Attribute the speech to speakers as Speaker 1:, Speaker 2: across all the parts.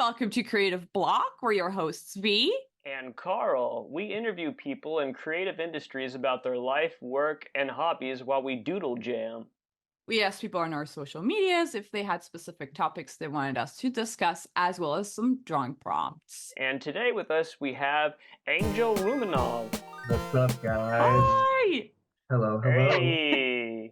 Speaker 1: welcome to Creative Block. We're your hosts, V.
Speaker 2: And KARL. We interview people in creative industries about their life, work, and hobbies while we doodle jam.
Speaker 1: We asked people on our social medias if they had specific topics they wanted us to discuss, as well as some drawing prompts.
Speaker 2: And today with us we have Anguel Roumenov.
Speaker 3: What's up, guys?
Speaker 1: Hi!
Speaker 3: Hello.
Speaker 2: Hey!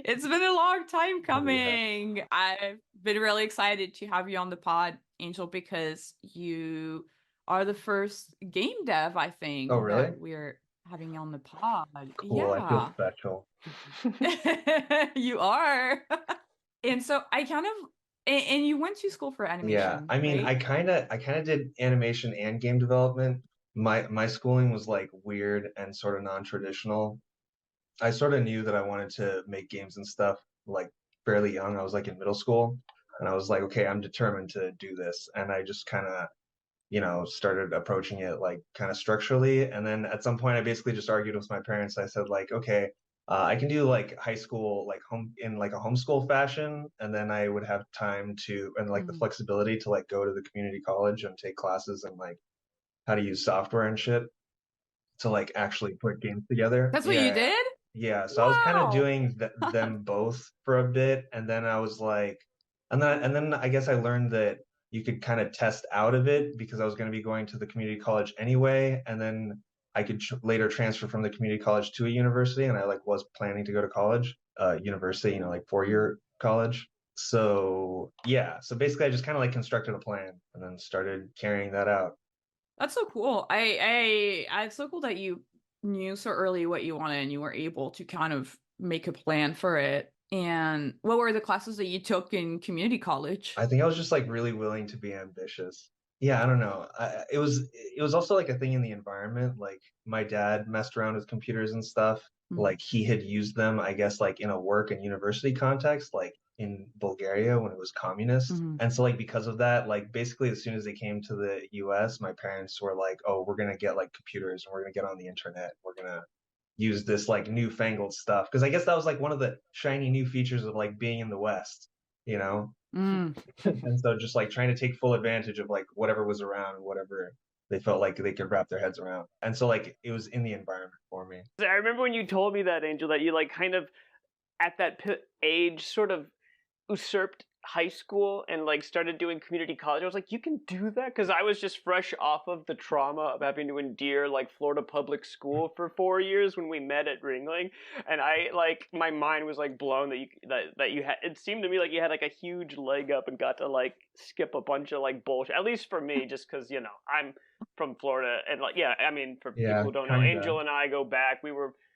Speaker 1: It's been a long time coming. Yeah. I've been really excited to have you on the pod, Angel, because you are the first game dev, I think,
Speaker 3: that
Speaker 1: we're having on the pod.
Speaker 3: Cool,
Speaker 1: yeah.
Speaker 3: I feel
Speaker 1: special. You are. And so I kind of, and you went to school for animation.
Speaker 3: Yeah, I mean,
Speaker 1: right?
Speaker 3: I kind of did animation and game development. My schooling was like weird and sort of non-traditional. I sort of knew that I wanted to make games and stuff like fairly young. I was like in middle school, and I was like, okay, I'm determined to do this. And I just kind of, started approaching it like kind of structurally. And then at some point, I basically just argued with my parents. I said like, okay, I can do like high school, like home in like a homeschool fashion, and then I would have time to and like the flexibility to like go to the community college and take classes and like how to use software and shit to like actually put games together.
Speaker 1: That's what you did?
Speaker 3: Yeah, so I was kind of doing them both for a bit, and then I was like, and then I guess I learned that you could kind of test out of it because I was going to be going to the community college anyway, and then I could later transfer from the community college to a university, and I like was planning to go to college, university, like 4-year college. So yeah, so basically I just kind of like constructed a plan and then started carrying that out.
Speaker 1: That's so cool. It's so cool that you knew so early what you wanted and you were able to kind of make a plan for it. And what were the classes that you took in community college?
Speaker 3: I think I was just like really willing to be ambitious. Yeah, I don't know. It was also like a thing in the environment. Like my dad messed around with computers and stuff. Like he had used them, I guess, like in a work and university context, like in Bulgaria when it was communist. And so like because of that, like basically as soon as they came to the US, my parents were like, oh, we're gonna get like computers and we're gonna get on the internet. We're gonna use this like newfangled stuff. Because I guess that was like one of the shiny new features of like being in the West, you know? And so just like trying to take full advantage of like whatever was around, whatever they felt like they could wrap their heads around. And so like it was in the environment for me.
Speaker 2: I remember when you told me that, Angel, that you like kind of at that age sort of usurped high school and like started doing community college. I was like, you can do that? Because I was just fresh off of the trauma of having to endure like Florida public school for 4 years when we met at Ringling, and I like my mind was like blown that you had. It seemed to me like you had like a huge leg up and got to like skip a bunch of like bullshit. At least for me, just because I'm from Florida and like I mean for people who don't know, Angel and I go back.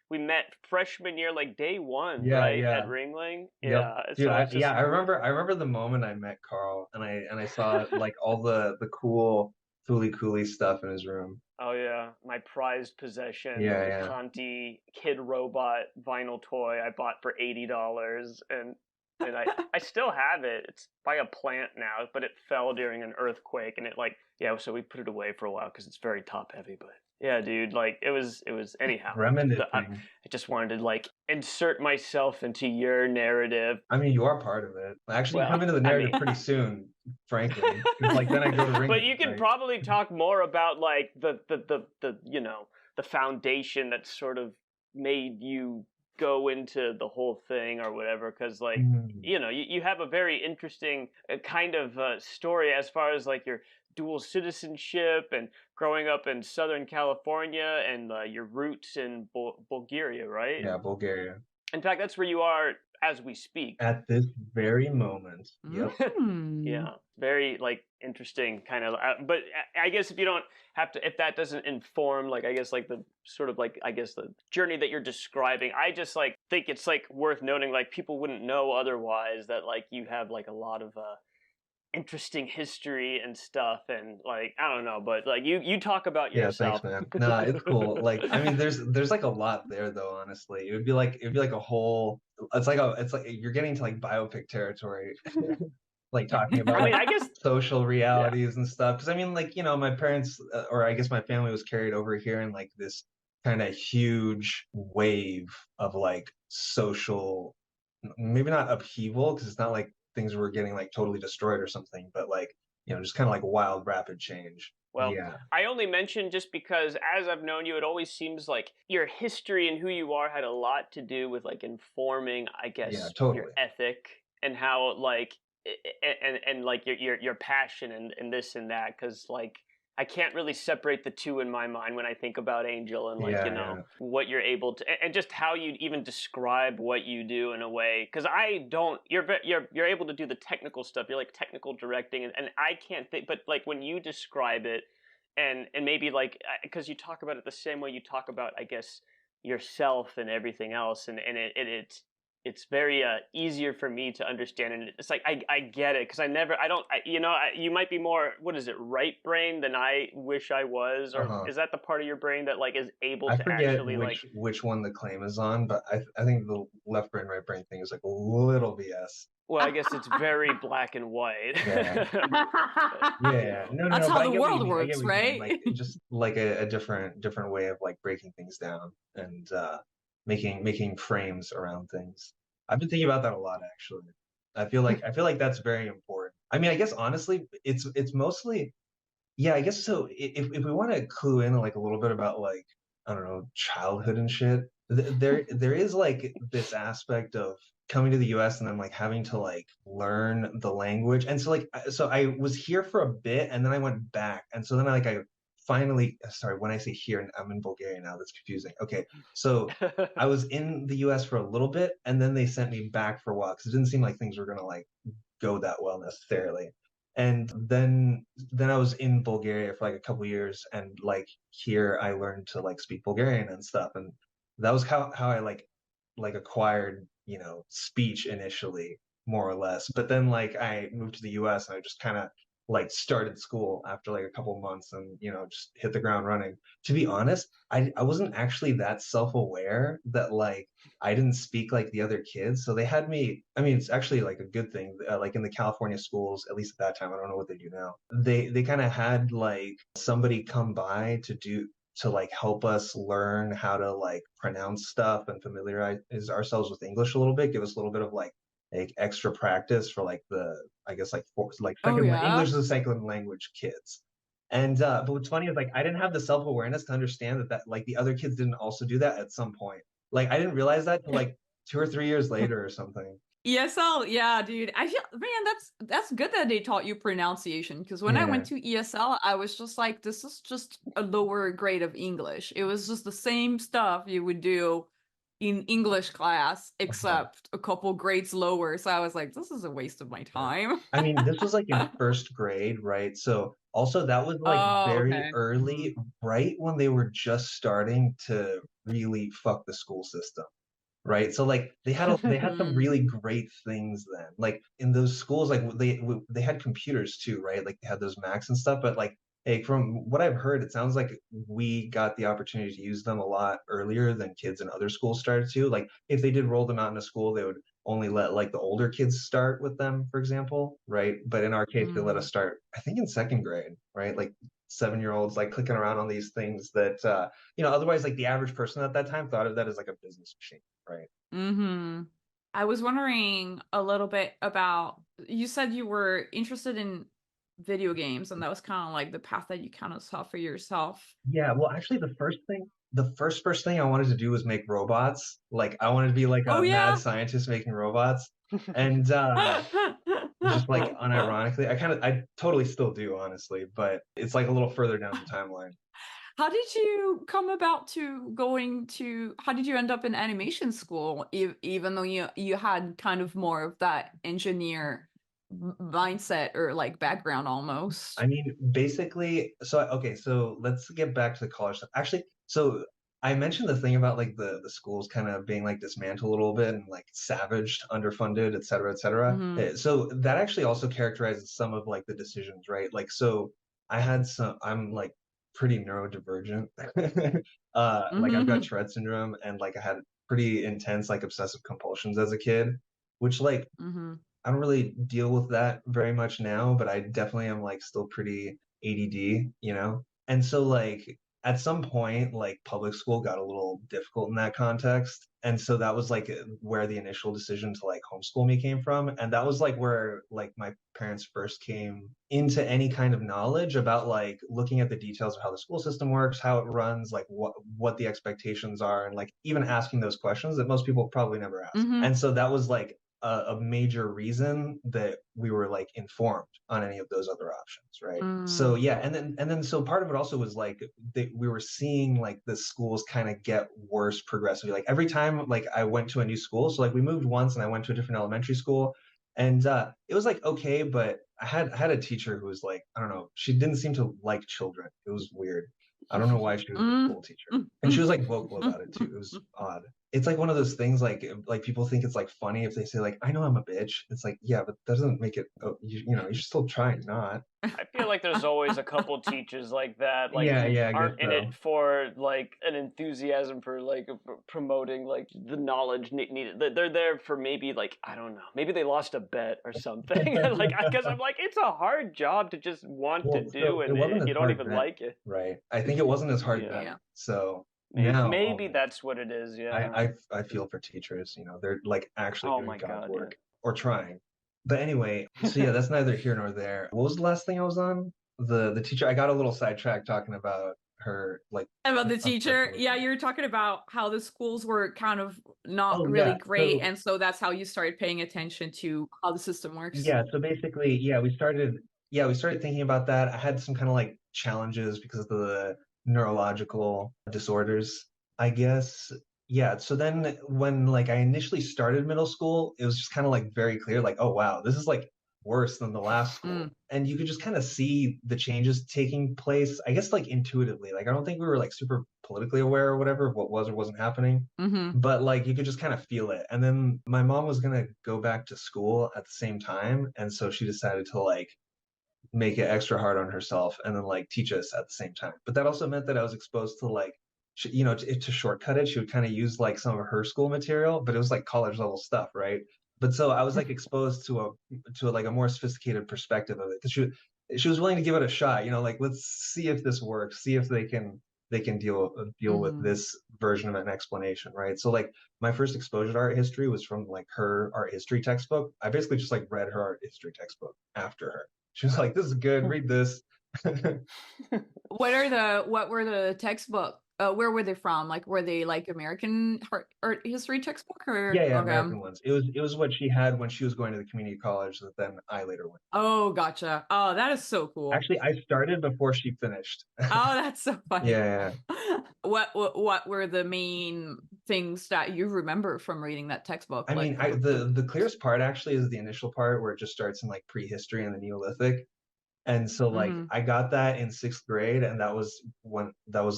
Speaker 2: We met freshman year, like day one, right? At Ringling.
Speaker 3: Yep. Dude, I remember the moment I met KARL and I saw like all the cool Fooly Cooly stuff in his room.
Speaker 2: Oh yeah, my prized possession, the Conti Kid Robot vinyl toy I bought for $80, and I still have it. It's by a plant now, but it fell during an earthquake, and it like so we put it away for a while because it's very top heavy, but. Yeah, dude, like it was anyhow. I just wanted to like insert myself into your narrative.
Speaker 3: I mean, you are part of it. Actually, you come into the narrative pretty soon, frankly. Like then I go to Ringling.
Speaker 2: But you can probably talk more about like the the foundation that sort of made you go into the whole thing or whatever, because like you have a very interesting kind of story as far as like your dual citizenship and growing up in Southern California and your roots in Bulgaria, right?
Speaker 3: Yeah, Bulgaria.
Speaker 2: In fact, that's where you are as we speak.
Speaker 3: At this very moment. Yep.
Speaker 2: Yeah, very like interesting kind of. But I guess if you don't have to, if that doesn't inform, like I guess like the sort of like I guess the journey that you're describing, I just like think it's like worth noting, like people wouldn't know otherwise that like you have like a lot of interesting history and stuff, and like I don't know, but like you talk about yourself.
Speaker 3: Yeah, thanks, man. Nah, it's cool. Like I mean, there's like a lot there though. Honestly, it'd be like a whole. It's like you're getting to like biopic territory. Like talking about
Speaker 2: I mean, I guess
Speaker 3: social realities and stuff. Because I mean, like my parents, or I guess my family was carried over here in like this kind of huge wave of like social, maybe not upheaval, because it's not like things were getting like totally destroyed or something, but like just kind of like wild, rapid change.
Speaker 2: Well,
Speaker 3: Yeah,
Speaker 2: I only mention just because as I've known you, it always seems like your history and who you are had a lot to do with like informing, I
Speaker 3: yeah,
Speaker 2: guess, your
Speaker 3: totally.
Speaker 2: ethic and how like and like your passion and this and that. Because like I can't really separate the two in my mind when I think about Angel and like,
Speaker 3: Yeah, yeah.
Speaker 2: what you're able to and just how you even describe what you do in a way. Because I don't, you're able to do the technical stuff. You're like technical directing, and I can't think. But like when you describe it, and maybe like because you talk about it the same way you talk about, I guess, yourself and everything else, and it's very easier for me to understand, and it's like I get it because I don't you might be more, what is it, right brain than I wish I was, or
Speaker 3: Uh-huh.
Speaker 2: is that the part of your brain that like is able
Speaker 3: I
Speaker 2: to
Speaker 3: forget
Speaker 2: actually like,
Speaker 3: which one the claim is on, but I think the left brain, right brain thing is like a little BS.
Speaker 2: well, I guess it's very black and white.
Speaker 3: Yeah. Yeah, yeah. No, no,
Speaker 1: That's
Speaker 3: no,
Speaker 1: how
Speaker 3: but I
Speaker 1: the
Speaker 3: get what you
Speaker 1: world
Speaker 3: mean. I get
Speaker 1: works,
Speaker 3: what you mean.
Speaker 1: right?
Speaker 3: Like just like a different way of like breaking things down and making frames around things. I've been thinking about that a lot actually. I feel like that's very important. I mean, I guess honestly, it's mostly yeah, I guess so. If we want to clue in like a little bit about like I don't know childhood and shit, there is like this aspect of coming to the U.S. and then like having to like learn the language, and so like so I was here for a bit and then I went back, and so then I finally sorry when I say here I'm in Bulgaria now that's confusing. Okay, so I was in the U.S. for a little bit and then they sent me back for a while because it didn't seem like things were gonna like go that well necessarily. And then I was in Bulgaria for like a couple years and like here I learned to like speak Bulgarian and stuff. And that was how I like acquired, speech initially, more or less. But then like I moved to the US and I just kind of like started school after like a couple months and just hit the ground running. To be honest, I wasn't actually that self-aware that like I didn't speak like the other kids, so they had me. I mean, it's actually like a good thing. Like in the California schools, at least at that time, I don't know what they do now. They kind of had like somebody come by to like help us learn how to like pronounce stuff and familiarize ourselves with English a little bit, give us a little bit of like extra practice for like the I guess like for like
Speaker 1: Oh
Speaker 3: English
Speaker 1: yeah.
Speaker 3: is a second language kids. And but what's funny is like I didn't have the self-awareness to understand that like the other kids didn't also do that at some point. Like I didn't realize that till like 2 or 3 years later or something.
Speaker 1: ESL, yeah, dude. I feel, man, that's good that they taught you pronunciation because when I went
Speaker 3: Yeah.
Speaker 1: to ESL, I was just like, this is just a lower grade of English. It was just the same stuff you would do in English class,
Speaker 3: Uh-huh.
Speaker 1: except a couple grades lower. So I was like, this is a waste of my
Speaker 3: Yeah.
Speaker 1: time.
Speaker 3: I mean, this was like in first grade, right? So also that was like
Speaker 1: Oh,
Speaker 3: very
Speaker 1: okay. Mhm.
Speaker 3: early, right when they were just starting to really fuck the school system. Right? So like they had some really great things then. Like in those schools, like they had computers too, right? Like they had those Macs and stuff. But like, hey, from what I've heard, it sounds like we got the opportunity to use them a lot earlier than kids in other schools started to. Like if they did roll them out in a school, they would only let like the older kids start with them, for example, right? But in our case, they let us
Speaker 1: Mm.
Speaker 3: start, I think, in second grade, right? Like 7-year-olds like clicking around on these things that otherwise like the average person at that time thought of that as like a business machine, right?
Speaker 1: Hmm. I was wondering a little bit about, you said you were interested in video games, and that was kind of like the path that you kind of saw for yourself.
Speaker 3: Yeah, well, actually, the first thing I wanted to do was make robots. Like, I wanted to be like
Speaker 1: Oh
Speaker 3: a mad
Speaker 1: yeah.
Speaker 3: scientist making robots, and just like unironically, I totally still do, honestly, but it's like a little further down the timeline.
Speaker 1: How did you come about to going to, how did you end up in animation school, even though you had kind of more of that engineer mindset or like background almost?
Speaker 3: I mean, basically, so okay, so let's get back to the college stuff. Actually, so I mentioned the thing about like the schools kind of being like dismantled a little bit and like savaged, underfunded, et cetera, et cetera.
Speaker 1: Hmm.
Speaker 3: So that actually also characterizes some of like the decisions, right? Like, so I'm like pretty neurodivergent. Like I've got
Speaker 1: Hmm.
Speaker 3: Tourette syndrome and like I had pretty intense like obsessive compulsions as a kid, which like
Speaker 1: Hmm.
Speaker 3: I don't really deal with that very much now, but I definitely am like still pretty ADD. And so like at some point, like public school got a little difficult in that context. And so that was like where the initial decision to like homeschool me came from. And that was like where like my parents first came into any kind of knowledge about like looking at the details of how the school system works, how it runs, like what the expectations are, and like even asking those questions that most people probably never ask. And so that was like a major reason that we were like informed on any of those other options, right? So yeah, and then so part of it also was like we were seeing like the schools kind of get worse progressively. Like every time like I went to a new school, so like we moved once and I went to a different elementary school, and it was like okay, but I had a teacher who was like, I don't know, she didn't seem to like children. It was weird. I don't know why she was a school teacher, and she was like vocal about it too. It was odd. It's like one of those things like people think it's like funny if they say like I know I'm a bitch. It's like yeah, but that doesn't make it. Oh, you know you should still try not.
Speaker 2: I feel like there's always a couple teachers like that, like
Speaker 3: Yeah,
Speaker 2: who
Speaker 3: yeah, I guess
Speaker 2: aren't in
Speaker 3: so.
Speaker 2: it for like an enthusiasm for like promoting like the knowledge needed. They're there for maybe like I don't know, maybe they lost a bet or something. Like because I'm like it's a hard job to just want to
Speaker 3: Well,
Speaker 2: do,
Speaker 3: so it
Speaker 2: and
Speaker 3: wasn't as
Speaker 2: you don't
Speaker 3: hard
Speaker 2: even
Speaker 3: then,
Speaker 2: like it.
Speaker 3: right? I think it wasn't as hard
Speaker 2: Yeah,
Speaker 3: then.
Speaker 1: Yeah.
Speaker 3: So
Speaker 2: maybe
Speaker 3: now, oh
Speaker 2: maybe
Speaker 3: man,
Speaker 2: that's what it is. Yeah.
Speaker 3: I feel for teachers. You know, they're like actually
Speaker 2: Oh
Speaker 3: doing
Speaker 2: my
Speaker 3: God's
Speaker 2: God. Yeah.
Speaker 3: work or trying. But anyway, so yeah, that's neither here nor there. What was the last thing I was on? The teacher. I got a little sidetracked talking about her, like
Speaker 1: About the teacher,
Speaker 3: unfortunately.
Speaker 1: yeah, you were talking about how the schools were kind of not
Speaker 3: Oh
Speaker 1: really
Speaker 3: yeah.
Speaker 1: great, and so that's how you started paying attention to how the system works.
Speaker 3: Yeah, so basically, we started thinking about that. I had some kind of like challenges because of the neurological disorders, I guess. Yeah, so then when like I initially started middle school, it was just kind of like very clear, like, oh wow, this is like worse than the last school.
Speaker 1: Mm.
Speaker 3: And you could just kind of see the changes taking place, I guess like intuitively. Like I don't think we were like super politically aware or whatever of what was or wasn't happening,
Speaker 1: Mm-hmm.
Speaker 3: but like you could just kind of feel it. And then my mom was gonna go back to school at the same time, and so she decided to like make it extra hard on herself and then like teach us at the same time. But that also meant that I was exposed to like to shortcut it, she would kind of use like some of her school material, but it was like college level stuff, right? But so I was like exposed to like a more sophisticated perspective of it because she was willing to give it a shot, like let's see if this works, see if they can deal with
Speaker 1: Mm-hmm.
Speaker 3: this version of an explanation, right? So like my first exposure to art history was from like her art history textbook. I basically just like read her art history textbook after her. She was like, "This is good. Read this."
Speaker 1: What were the textbook? Where were they from? Like, were they like American art history textbook or
Speaker 3: Yeah,
Speaker 1: okay?
Speaker 3: American ones. It was what she had when she was going to the community college that then I later went.
Speaker 1: Oh, gotcha. Oh, that is so cool.
Speaker 3: Actually, I started before she finished.
Speaker 1: Oh, that's so funny.
Speaker 3: Yeah.
Speaker 1: What were the main things that you remember from reading that textbook?
Speaker 3: I mean,
Speaker 1: Like
Speaker 3: the clearest part actually is the initial part where it just starts in like prehistory and the Neolithic. And so like
Speaker 1: Mhm.
Speaker 3: I got that in sixth grade, and that was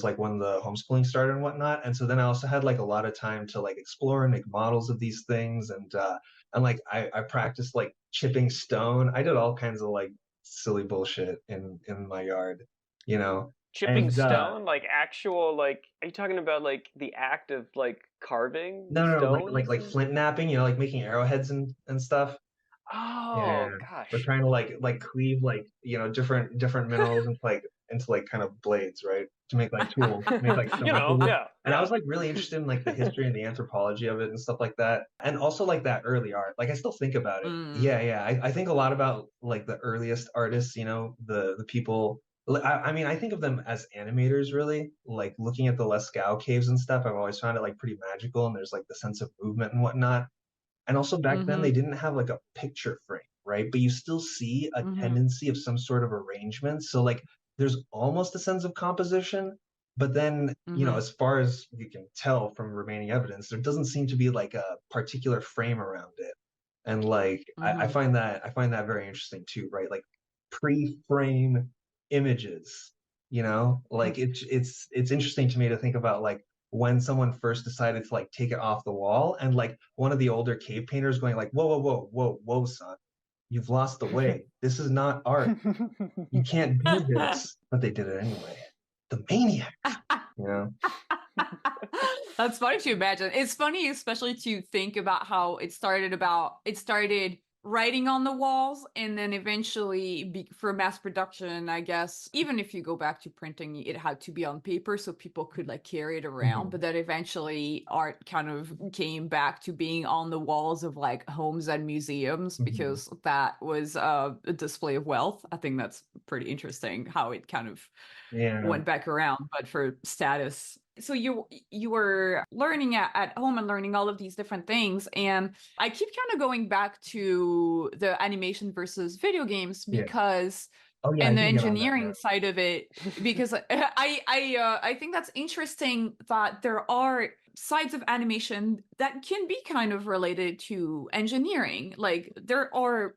Speaker 3: like when the homeschooling started and whatnot. And so then I also had like a lot of time to like explore and make models of these things, and like I practiced like chipping stone. I did all kinds of like silly bullshit in my yard, you know.
Speaker 2: Chipping
Speaker 3: And
Speaker 2: stone, like actual, like, are you talking about like the act of like carving
Speaker 3: no, like
Speaker 2: stones?
Speaker 3: flint napping, like making arrowheads and stuff. Yeah,
Speaker 2: Oh
Speaker 3: we're
Speaker 2: gosh.
Speaker 3: trying to like cleave like different minerals into like kind of blades, right? To make like tools, make like stone tools.
Speaker 2: Yeah,
Speaker 3: And I
Speaker 2: yeah.
Speaker 3: was like really interested in like the history and the anthropology of it and stuff like that. And also like that early art. Like I still think about it.
Speaker 1: Mm.
Speaker 3: Yeah. I think a lot about like the earliest artists, the people. I mean, I think of them as animators, really. Like looking at the Lascaux caves and stuff, I've always found it like pretty magical, and there's like the sense of movement and whatnot. And also back then they
Speaker 1: Mhm.
Speaker 3: didn't have like a picture frame, right? But you still see a
Speaker 1: Mhm.
Speaker 3: tendency of some sort of arrangement. So like there's almost a sense of composition, but then,
Speaker 1: Mhm.
Speaker 3: as far as you can tell from remaining evidence, there doesn't seem to be like a particular frame around it. And like I
Speaker 1: Mhm.
Speaker 3: find that very interesting too, right? Like pre-frame images, like it's interesting to me to think about like when someone first decided to like take it off the wall, and like one of the older cave painters going like, whoa, son, you've lost the way, this is not art, you can't do this, but they did it anyway, the maniacs, you know.
Speaker 1: That's funny to imagine. It's funny, especially to think about how it started writing on the walls, and then eventually for mass production, I guess, even if you go back to printing, it had to be on paper so people could like carry it around. But then eventually art kind of came back to being on the walls of like homes and museums because that was a display of wealth. I think that's pretty interesting how it kind of went back around, but for status. So you were learning at home and learning all of these different things, and I keep kind of going back to the animation versus video games because
Speaker 3: Oh yeah, I
Speaker 1: and the
Speaker 3: can get on that
Speaker 1: engineering
Speaker 3: now.
Speaker 1: side of it, because I think that's interesting that there are sides of animation that can be kind of related to engineering. Like there are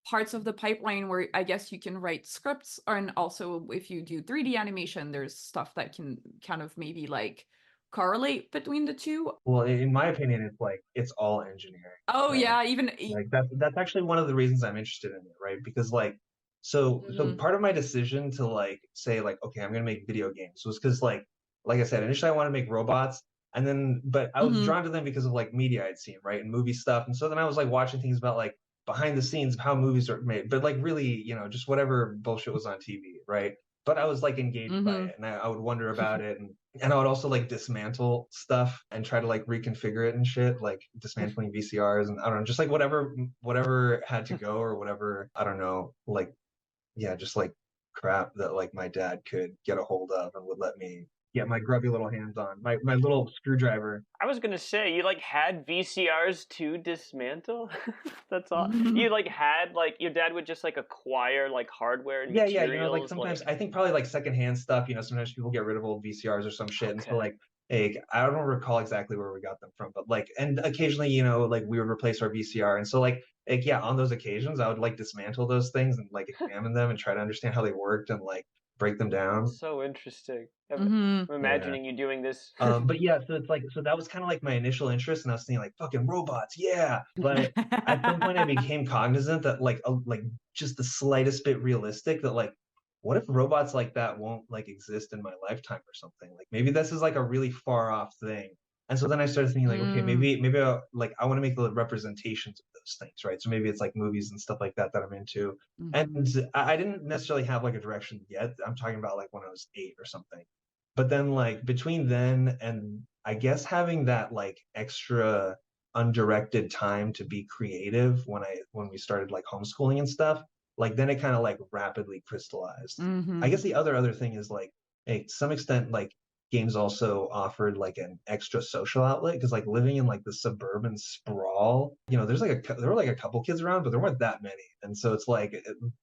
Speaker 1: parts of the pipeline where I guess you can write scripts, and also if you do 3D animation, there's stuff that can kind of maybe like correlate between the two.
Speaker 3: Well, in my opinion, it's like it's all engineering.
Speaker 1: Oh
Speaker 3: Right?
Speaker 1: yeah, even
Speaker 3: Like that's actually one of the reasons I'm interested in it, right? Because like so part of my decision to like say like okay, I'm gonna make video games was because like I said, initially I wanted to make robots, and then but I was drawn to them because of like media I'd seen, right? And movie stuff. And so then I was like watching things about like behind the scenes of how movies are made, but like really, just whatever bullshit was on TV, right? But I was like engaged by it, and I would wonder about it, and I would also like dismantle stuff and try to like reconfigure it and shit, like dismantling VCRs and I don't know, just like whatever had to go or whatever, I don't know, like yeah, just like crap that like my dad could get a hold of and would let me get my grubby little hands on. My little screwdriver.
Speaker 2: I was gonna say you like had VCRs to dismantle. That's all. You like had like your dad would just like acquire like hardware and
Speaker 3: Yeah, like
Speaker 2: materials.
Speaker 3: sometimes I think probably like secondhand stuff, sometimes people get rid of old VCRs or some shit. And so
Speaker 2: Okay.
Speaker 3: like I don't recall exactly where we got them from, but like and occasionally, like we would replace our VCR. And so like yeah, on those occasions I would like dismantle those things and like examine them and try to understand how they worked and like break them down.
Speaker 2: So interesting. I'm
Speaker 3: Yeah.
Speaker 2: imagining you doing this.
Speaker 3: But yeah, so it's like so that was kind of like my initial interest, and I was thinking like fucking robots, yeah. But at some point, I became cognizant that like just the slightest bit realistic that like, what if robots like that won't like exist in my lifetime or something? Like maybe this is like a really far off thing. And so then I started thinking like, okay, maybe I want to make the representations of those things, right? So maybe it's like movies and stuff like that that I'm into. And I didn't necessarily have like a direction yet. I'm talking about like when I was 8 or something. But then like between then and I guess having that like extra undirected time to be creative when we started like homeschooling and stuff, like then it kind of like rapidly crystallized. I guess the other thing is like to some extent like games also offered like an extra social outlet because like living in like the suburban sprawl, there were like a couple kids around, but there weren't that many. And so it's like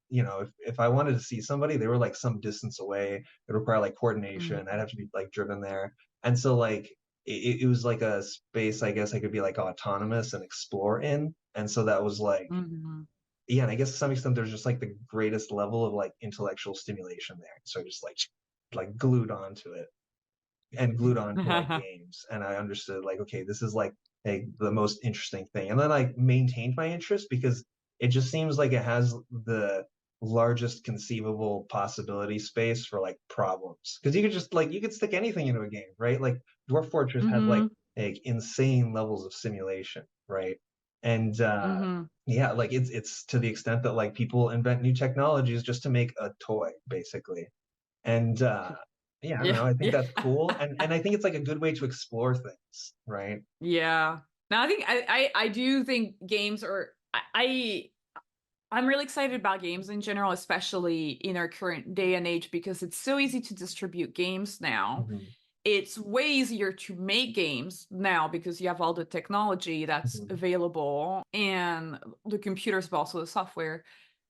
Speaker 3: if I wanted to see somebody, they were like some distance away. It required like coordination. I'd have to be like driven there. And so like it was like a space I guess I could be like autonomous and explore in. And so that was like yeah, and I guess to some extent there's just like the greatest level of like intellectual stimulation there. So I just like glued onto it and glued onto like games. And I understood like, okay, this is like the most interesting thing. And then I maintained my interest because it just seems like it has the largest conceivable possibility space for like problems. Because you could just like you could stick anything into a game, right? Like Dwarf Fortress has like insane levels of simulation, right? And yeah, like it's to the extent that like people invent new technologies just to make a toy, basically. And yeah, I don't know. I think that's cool, and I think it's like a good way to explore things, right?
Speaker 1: Yeah. Now I think I do think games are I'm really excited about games in general, especially in our current day and age, because it's so easy to distribute games now. It's way easier to make games now because you have all the technology that's available and the computers, but also the software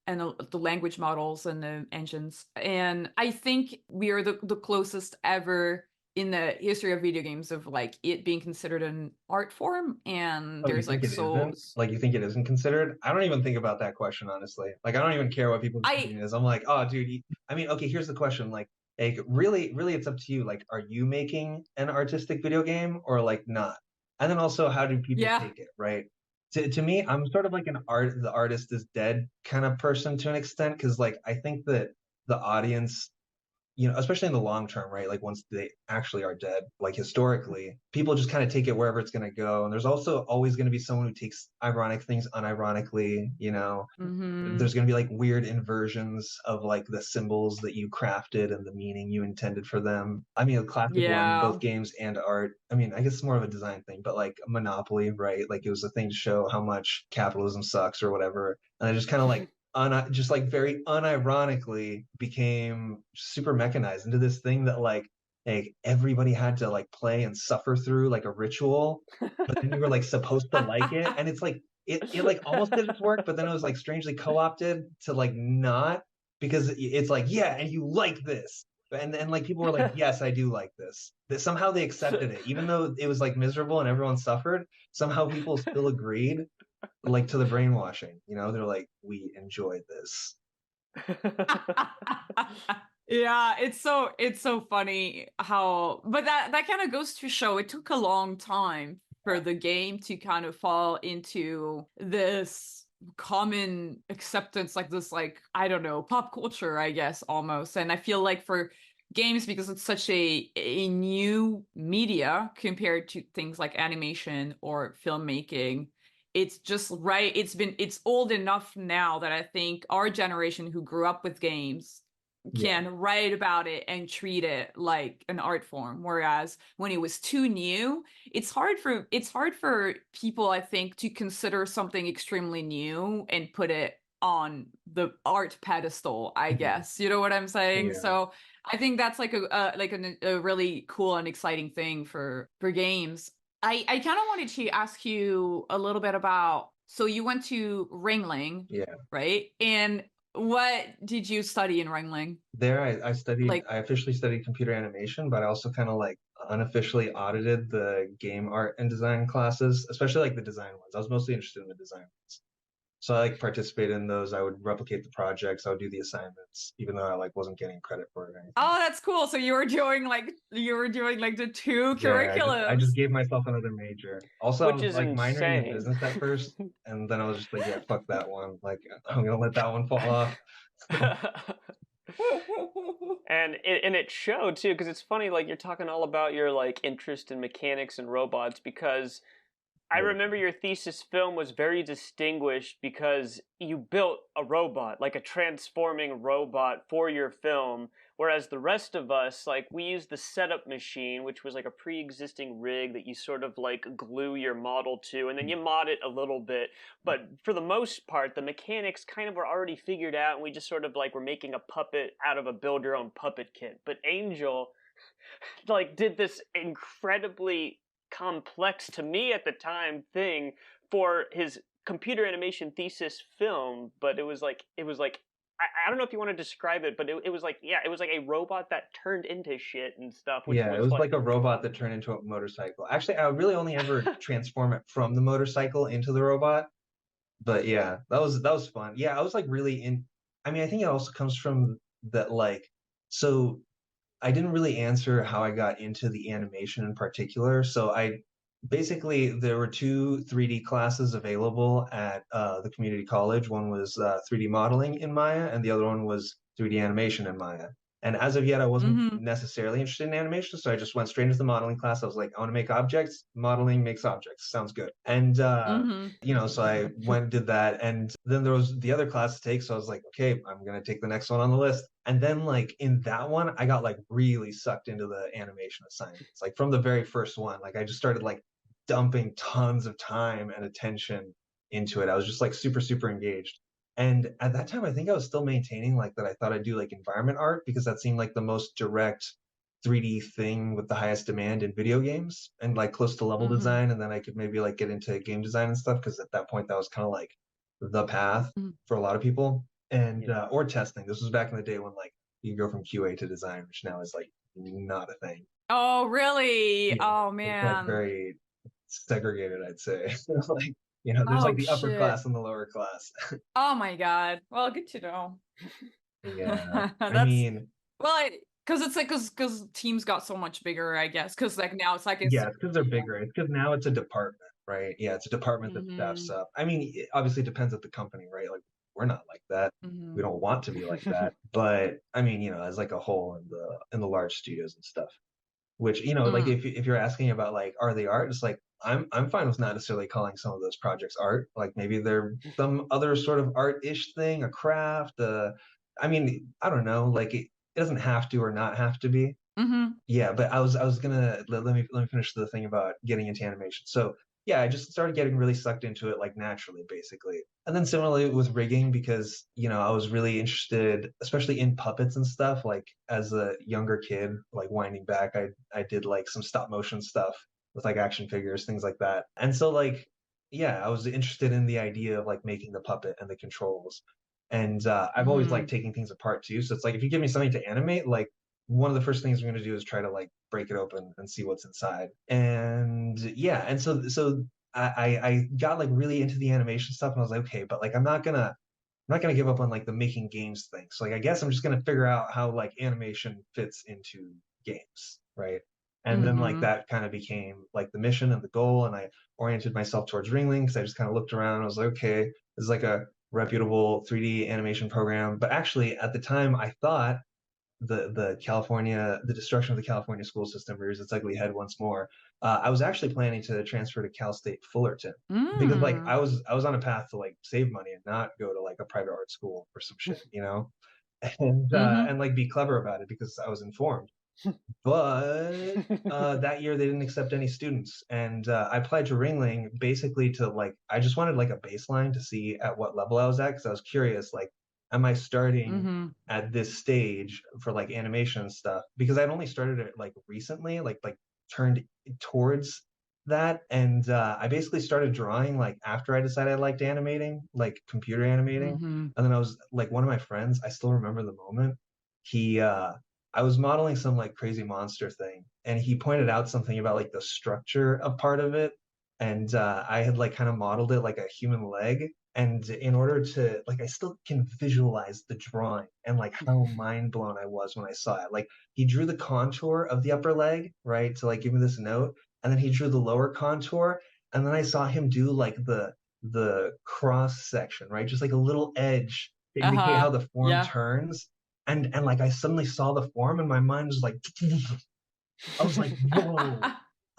Speaker 1: and the language models and the engines. And I think we are the closest ever in the history of video games of like it being considered an art form. And
Speaker 3: Oh, you
Speaker 1: there's
Speaker 3: think
Speaker 1: like
Speaker 3: it isn't? Like you think it isn't considered? I don't even think about that question, honestly. Like I don't even care what people's opinion is. I'm like, oh, dude. I mean, okay. Here's the question. Like really, really, it's up to you. Like, are you making an artistic video game or like not? And then also, how do people take it, right? To me, I'm sort of like the artist is dead kind of person to an extent because like I think that the audience you know, especially in the long term, right? Like once they actually are dead, like historically, people just kind of take it wherever it's going to go. And there's also always going to be someone who takes ironic things unironically, you know.
Speaker 1: Mm-hmm.
Speaker 3: There's going to be like weird inversions of like the symbols that you crafted and the meaning you intended for them. I mean, a classic one,
Speaker 1: Yeah.
Speaker 3: both games and art. I mean, I guess it's more of a design thing, but like Monopoly, right? Like it was a thing to show how much capitalism sucks or whatever. And I just kind of like just like very unironically became super mechanized into this thing that like everybody had to like play and suffer through like a ritual, but then you were like supposed to like it, and it's like it like almost did its work, but then it was like strangely co-opted to like not, because it's like, yeah, and you like this, and then like people were like, yes, I do like this. That somehow they accepted it, even though it was like miserable and everyone suffered. Somehow people still agreed, like to the brainwashing. You know, they're like, we enjoy this.
Speaker 1: Yeah, it's so funny how, but that kind of goes to show it took a long time for the game to kind of fall into this common acceptance, like this, like, I don't know, pop culture, I guess, almost. And I feel like for games, because it's such a new media compared to things like animation or filmmaking, it's just right, it's old enough now that I think our generation who grew up with games
Speaker 3: Yeah,
Speaker 1: can write about it and treat it like an art form, whereas when it was too new, it's hard for people, I think, to consider something extremely new and put it on the art pedestal, I
Speaker 3: yeah,
Speaker 1: guess, you know what I'm saying?
Speaker 3: yeah.
Speaker 1: So I think that's like a really cool and exciting thing for games. I kind of wanted to ask you a little bit about, so you went to Ringling,
Speaker 3: Yeah.
Speaker 1: right? And what did you study in Ringling?
Speaker 3: There,
Speaker 1: Like,
Speaker 3: I officially studied computer animation, but I also kind of like unofficially audited the game art and design classes, especially like the design ones. I was mostly interested in the design ones. So I like participated in those. I would replicate the projects. I would do the assignments, even though I like wasn't getting credit for it or anything.
Speaker 1: oh, that's cool. So you were doing like the two
Speaker 3: Yeah, I just
Speaker 1: curriculums.
Speaker 3: gave myself another major. Also, I
Speaker 2: Which
Speaker 3: was
Speaker 2: is
Speaker 3: like minoring in
Speaker 2: insane.
Speaker 3: business at first, and then I was just like, yeah, fuck that one. Like I'm gonna let that one fall off.
Speaker 2: And it showed too, because it's funny, like you're talking all about your like interest in mechanics and robots, because I
Speaker 3: Yeah.
Speaker 2: remember your thesis film was very distinguished because you built a robot, like a transforming robot for your film, whereas the rest of us, like, we used the setup machine, which was like a pre-existing rig that you sort of like glue your model to, and then you mod it a little bit. But for the most part, the mechanics kind of were already figured out, and we just sort of like were making a puppet out of a build your own puppet kit. But Angel like did this incredibly complex to me at the time thing for his computer animation thesis film, but it was like I don't know if you want to describe it, but it was like, yeah, it was like a robot that turned into shit and stuff, which
Speaker 3: Yeah, it
Speaker 2: was
Speaker 3: was
Speaker 2: like
Speaker 3: like a robot that turned into a motorcycle. Actually, I really only ever transform it from the motorcycle into the robot. But yeah, that was fun. Yeah, I was like really in. I mean, I think it also comes from that like, so I didn't really answer how I got into the animation in particular. So I basically, there were two 3D classes available at the community college. One was 3D modeling in Maya, and the other one was 3D animation in Maya. And as of yet, I wasn't
Speaker 1: Mm-hmm.
Speaker 3: necessarily interested in animation, so I just went straight into the modeling class. I was like, I want to make objects. Modeling makes objects. Sounds good. And
Speaker 1: Mm-hmm.
Speaker 3: you know, so I went and did that. And then there was the other class to take. So I was like, okay, I'm gonna take the next one on the list. And then like in that one, I got like really sucked into the animation assignments. Like from the very first one, like I just started like dumping tons of time and attention into it. I was just like super, super engaged. And at that time, I think I was still maintaining like that I thought I'd do like environment art because that seemed like the most direct 3D thing with the highest demand in video games and like close to level
Speaker 1: Mm-hmm.
Speaker 3: design. And then I could maybe like get into game design and stuff because at that point that was kind of like the path for a lot of people. And
Speaker 2: yeah.
Speaker 3: or testing. This was back in the day when like you go from QA to design, which now is like not a thing.
Speaker 1: Oh, really?
Speaker 3: Yeah,
Speaker 1: Oh,
Speaker 3: it's like
Speaker 1: man.
Speaker 3: very segregated, I'd say. Like, you know, there's like
Speaker 1: Oh,
Speaker 3: the upper
Speaker 1: shit.
Speaker 3: class and the lower class.
Speaker 1: Oh my God. Well, good to know.
Speaker 3: Yeah. I
Speaker 1: That's,
Speaker 3: mean,
Speaker 1: well, because it's like, because teams got so much bigger, I guess. Because like now it's like it's.
Speaker 3: yeah, it's because they're bigger. It's because now it's a department, right? Yeah, it's a department that staffs
Speaker 1: Mm-hmm.
Speaker 3: up. I mean, it obviously depends on the company, right? Like we're not like that. We
Speaker 1: Mhm.
Speaker 3: don't want to be like that. But I mean, as like a whole in the large studios and stuff. Which, like
Speaker 1: Mm.
Speaker 3: if you're asking about like are they art, it's like I'm fine with not necessarily calling some of those projects art. Like maybe they're some other sort of art-ish thing, a craft. I mean, I don't know. Like it doesn't have to or not have to be.
Speaker 1: Mhm.
Speaker 3: Yeah, but I was gonna let me finish the thing about getting into animation. So yeah, I just started getting really sucked into it like naturally, basically. And then similarly with rigging, because I was really interested, especially in puppets and stuff. Like as a younger kid, like winding back, I did like some stop motion stuff with like action figures, things like that. And so like yeah, I was interested in the idea of like making the puppet and the controls. And I've always liked
Speaker 1: Mhm.
Speaker 3: taking things apart too. So it's like if you give me something to animate, like one of the first things we're going to do is try to like break it open and see what's inside. And yeah, and so I got like really into the animation stuff, and I was like, okay, but like I'm not gonna give up on like the making games thing. So like I guess I'm just gonna figure out how like animation fits into games, right? And then like
Speaker 1: Mhm.
Speaker 3: that kind of became like the mission and the goal, and I oriented myself towards Ringling because I just kind of looked around and I was like, okay, this is like a reputable 3D animation program. But actually at the time I thought the destruction of the California school system rears its ugly head once more. I was actually planning to transfer to Cal State Fullerton because like I
Speaker 1: Mm.
Speaker 3: was I was on a path to like save money and not go to like a private art school or some shit, and
Speaker 1: Mhm.
Speaker 3: like be clever about it because I was informed. But that year they didn't accept any students, and I applied to Ringling basically to like I just wanted like a baseline to see at what level I was at because I was curious like, am I starting
Speaker 1: Mhm.
Speaker 3: at this stage for like animation and stuff? Because I'd only started it like recently, like turned towards that, and I basically started drawing like after I decided I liked animating, like computer animating,
Speaker 1: Mhm.
Speaker 3: and then I was like one of my friends, I still remember the moment. He I was modeling some like crazy monster thing, and he pointed out something about like the structure of part of it, and I had like kind of modeled it like a human leg, and in order to like, I still can visualize the drawing and like how mind blown I was when I saw it. Like he drew the contour of the upper leg, right, to like give me this note, and then he drew the lower contour, and then I saw him do like the cross section, right, just like a little edge to indicate how
Speaker 1: Uh-huh.
Speaker 3: the form
Speaker 1: Yeah.
Speaker 3: turns and like I suddenly saw the form and my mind was like I was like whoa.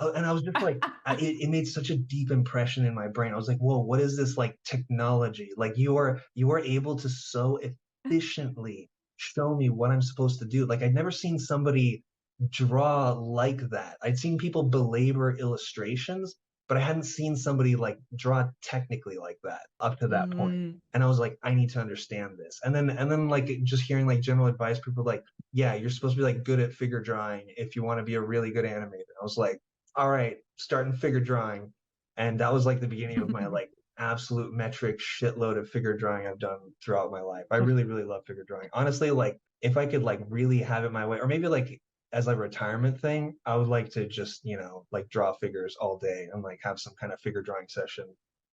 Speaker 3: And I was just like it made such a deep impression in my brain. I was like whoa, what is this like technology, like you are able to so efficiently show me what I'm supposed to do. Like I'd never seen somebody draw like that. I'd seen people belabor illustrations, but I hadn't seen somebody like draw technically like that up to that point.
Speaker 1: Mhm.
Speaker 3: And I was like, I need to understand this. And then like just hearing like general advice, people like, yeah, you're supposed to be like good at figure drawing if you want to be a really good animator. I was like, all right, starting figure drawing. And that was like the beginning of my like absolute metric shitload of figure drawing I've done throughout my life. I really, really love figure drawing. Honestly, like if I could like really have it my way, or maybe like as a retirement thing, I would like to just, like draw figures all day and like have some kind of figure drawing session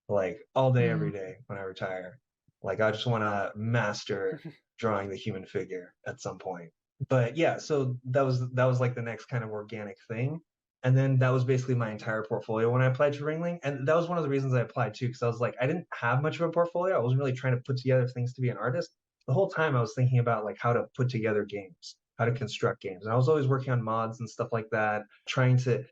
Speaker 3: like all day, every
Speaker 1: Mm.
Speaker 3: day when I retire. Like I just want to master drawing the human figure at some point. But yeah, so that was like the next kind of organic thing. And then that was basically my entire portfolio when I applied to Ringling. And that was one of the reasons I applied too, because I was like, I didn't have much of a portfolio. I wasn't really trying to put together things to be an artist. The whole time I was thinking about like how to put together games, how to construct games. And I was always working on mods and stuff like that, trying to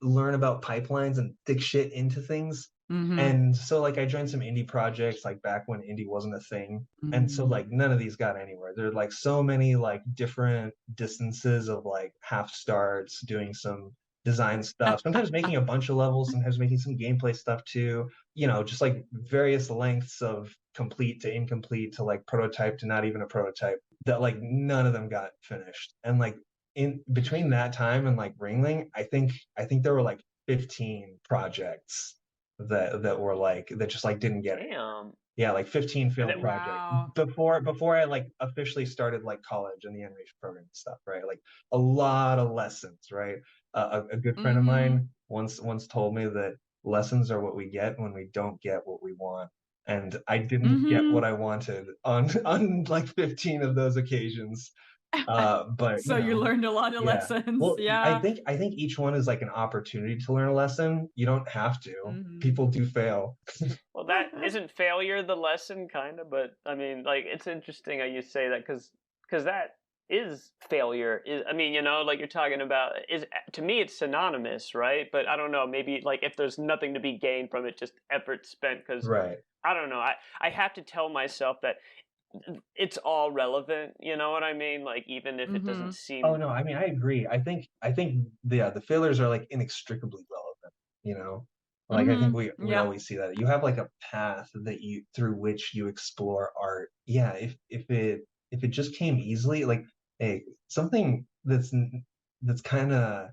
Speaker 3: learn about pipelines and stick shit into things.
Speaker 1: Mhm.
Speaker 3: And so like I joined some indie projects like back when indie wasn't a thing. And so
Speaker 1: Mm.
Speaker 3: like none of these got anywhere. There are like so many like different distances of like half starts, doing some design stuff, sometimes making a bunch of levels, sometimes making some gameplay stuff too, just like various lengths of complete to incomplete to like prototype to not even a prototype that like none of them got finished. And like in between that time and like Ringling, I think there were like 15 projects that were like that just like didn't get it.
Speaker 2: Damn.
Speaker 3: Yeah, like 15
Speaker 2: And
Speaker 3: failed
Speaker 2: that,
Speaker 3: projects
Speaker 1: Wow.
Speaker 3: before I like officially started like college and the animation program and stuff, right? Like a lot of lessons, right? A good friend of
Speaker 1: Mhm.
Speaker 3: mine once told me that lessons are what we get when we don't get what we want. And I didn't get what
Speaker 1: Mhm.
Speaker 3: I wanted on like 15 of those occasions. But
Speaker 1: So you learned a lot of
Speaker 3: yeah.
Speaker 1: lessons.
Speaker 3: Well, I
Speaker 1: Yeah.
Speaker 3: think I think each one is like an opportunity to learn a lesson. You don't have to.
Speaker 1: Mhm.
Speaker 3: People do fail.
Speaker 2: well, that isn't failure the lesson, kind of? But I mean, like, it's interesting how you say that, because that is failure. I mean, you know, like you're talking about, is, to me it's synonymous, right? But I don't know, maybe like if there's nothing to be gained from it, just effort spent. Because
Speaker 3: Right.
Speaker 2: I don't know, I have to tell myself that it's all relevant. You know what I mean? Like, even if it doesn't seem.
Speaker 3: Oh no, I mean I agree. I think the failures are like inextricably relevant, you know? Like I think we
Speaker 1: Yeah.
Speaker 3: always see that. You have like a path that you through which you explore art. Yeah, if it just came easily, like hey, something that's kind of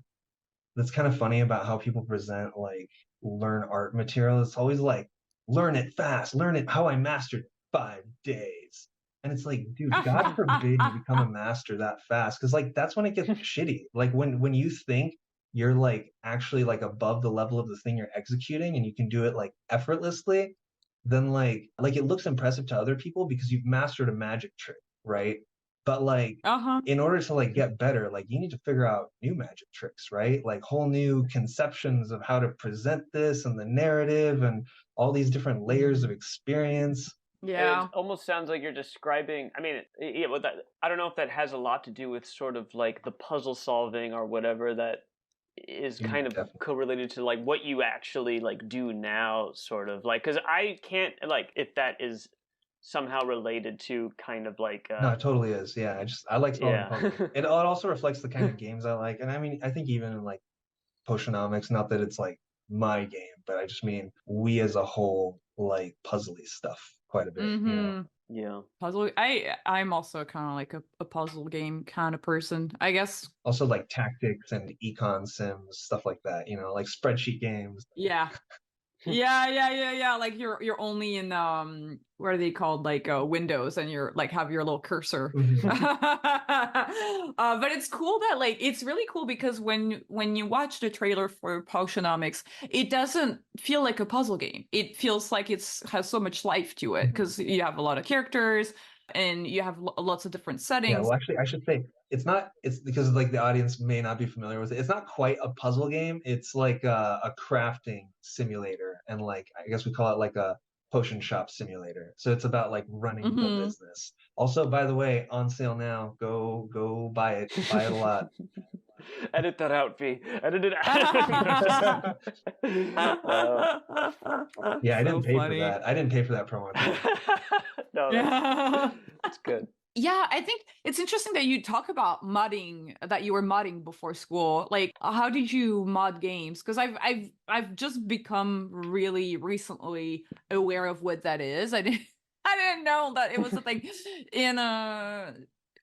Speaker 3: that's kind of funny about how people present like learn art material. It's always like learn it fast, learn it how I mastered 5 days. And it's like, dude, God forbid you become a master that fast. Cause like that's when it gets shitty. Like when you think you're like actually like above the level of the thing you're executing and you can do it like effortlessly, then like it looks impressive to other people because you've mastered a magic trick, right? But like in order to like get better, like you need to figure out new magic tricks, right? Like whole new conceptions of how to present this and the narrative and all these different layers of experience.
Speaker 2: It
Speaker 1: Yeah.
Speaker 2: almost sounds like you're describing. I mean, yeah, well, that, I don't know if that has a lot to do with sort of like the puzzle solving or whatever that is kind of
Speaker 3: Definitely.
Speaker 2: correlated to like what you actually like do now, sort of like, because I can't, like, if that is somehow related to kind of like
Speaker 3: No, it totally is. Yeah, I like solving
Speaker 2: yeah.
Speaker 3: puzzles. It also reflects the kind of games I like. And I mean, I think even in like Potionomics, not that it's like my game, but I just mean we as a whole like puzzly stuff quite a bit, you know.
Speaker 2: Yeah.
Speaker 1: Puzzle. I'm also kind of like a puzzle game kind of person, I guess.
Speaker 3: Also like tactics and econ sims, stuff like that, you know, like spreadsheet games.
Speaker 1: Yeah. Yeah. Like you're only in what are they called? Like windows, and you're like have your little cursor. But it's cool that like it's really cool because when you watch the trailer for Potionomics, it doesn't feel like a puzzle game. It feels like has so much life to it because you have a lot of characters and you have lots of different
Speaker 3: Yeah,
Speaker 1: settings.
Speaker 3: well, actually, I should say it's because like the audience may not be familiar with it. It's not quite a puzzle game. It's like a crafting simulator, and like I guess we call it like a potion shop simulator. So it's about like running the business. Also, by the way, on sale now. Go buy it. Buy it a lot.
Speaker 2: Edit that out, V. Edit it out.
Speaker 3: Yeah, I
Speaker 1: So
Speaker 3: didn't pay for
Speaker 1: funny.
Speaker 3: that. I didn't pay for that promo code.
Speaker 2: No, that's good.
Speaker 1: Yeah, I think it's interesting that you talk about modding, that you were modding before school. Like, how did you mod games? Because I've just become really recently aware of what that is. I didn't know that it was a thing. In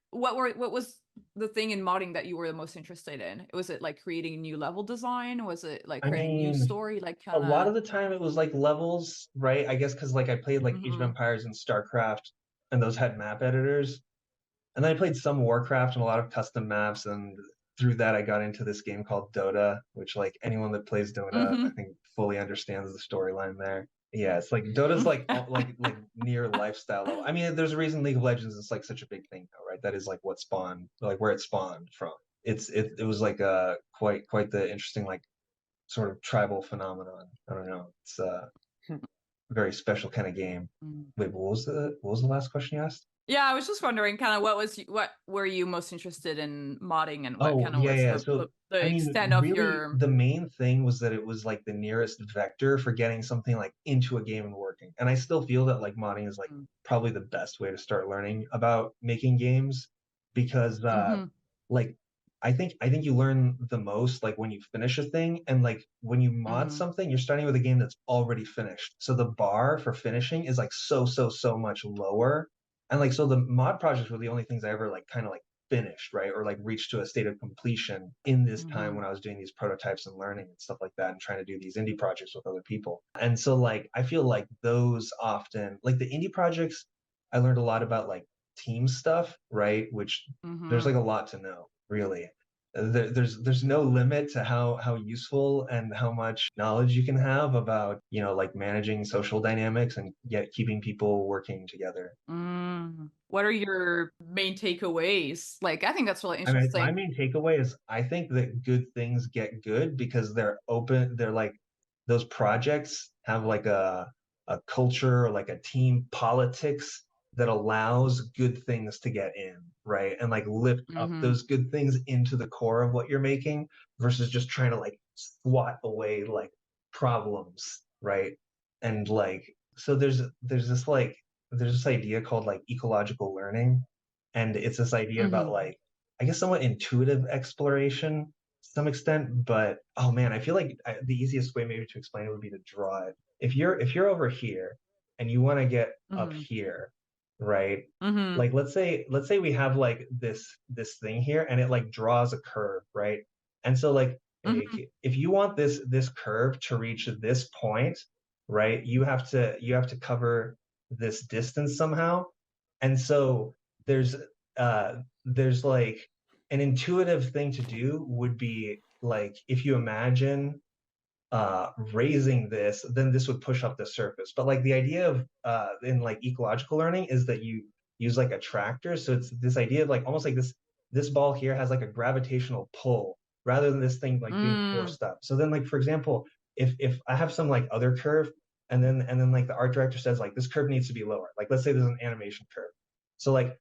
Speaker 1: what was the thing in modding that you were the most interested in? Was it like creating new level design? Was it like
Speaker 3: I
Speaker 1: creating new
Speaker 3: mean,
Speaker 1: story? Like
Speaker 3: a
Speaker 1: kind
Speaker 3: lot
Speaker 1: of.
Speaker 3: of the time it was like levels, right? I guess because like I played like Age of Empires and StarCraft, and those had map editors. And then I played some Warcraft and a lot of custom maps, and through that I got into this game called Dota, which like anyone that plays Dota, I think fully understands the storyline there. Yeah, it's like Dota's like like near lifestyle level. I mean, there's a reason League of Legends is like such a big thing though, right? That is like what spawned, like where it spawned from. It was like quite the interesting like sort of tribal phenomenon. I don't know. It's a very special kind of game. Wait, what was the last question you asked?
Speaker 1: Yeah, I was just wondering kind of what were you most interested in modding, and what
Speaker 3: Oh,
Speaker 1: kind of
Speaker 3: yeah,
Speaker 1: was
Speaker 3: yeah. So,
Speaker 1: the
Speaker 3: I mean,
Speaker 1: extent of
Speaker 3: really,
Speaker 1: your.
Speaker 3: the main thing was that it was like the nearest vector for getting something like into a game and working. And I still feel that like modding is like probably the best way to start learning about making games because like I think you learn the most like when you finish a thing, and like when you mod something, you're starting with a game that's already finished. So the bar for finishing is like so much lower. And like so the mod projects were the only things I ever like kind of like finished, right? Or like reached to a state of completion in this time when I was doing these prototypes and learning and stuff like that and trying to do these indie projects with other people. And so like I feel like those often like the indie projects, I learned a lot about like team stuff, right? Which there's like a lot to know, really. There's no limit to how useful and how much knowledge you can have about like managing social dynamics and yet keeping people working together.
Speaker 1: What are your main takeaways? Like, I think that's really
Speaker 3: I mean, my
Speaker 1: interesting.
Speaker 3: main takeaway is I think that good things get good because they're open. They're like those projects have like a a culture or like a team politics that allows good things to get in, right? And like lift up those good things into the core of what you're making versus just trying to like swat away like problems, right? And like so there's this idea called like ecological learning, and it's this idea about like I guess somewhat intuitive exploration to some extent, but oh man, I feel like the easiest way maybe to explain it would be to draw it. If you're over here and you want to get up here, right? Like let's say we have like this thing here and it like draws a curve, right? And so like if you want this curve to reach this point, right, you have to cover this distance somehow. And so there's there's like an intuitive thing to do would be like if you imagine raising this, then this would push up the surface. But like the idea of in like ecological learning is that you use like a tractor. So it's this idea of like almost like this ball here has like a gravitational pull rather than this thing like being forced up. So then like for example, if I have some like other curve and then like the art director says like this curve needs to be lower. Like let's say there's an animation curve. So like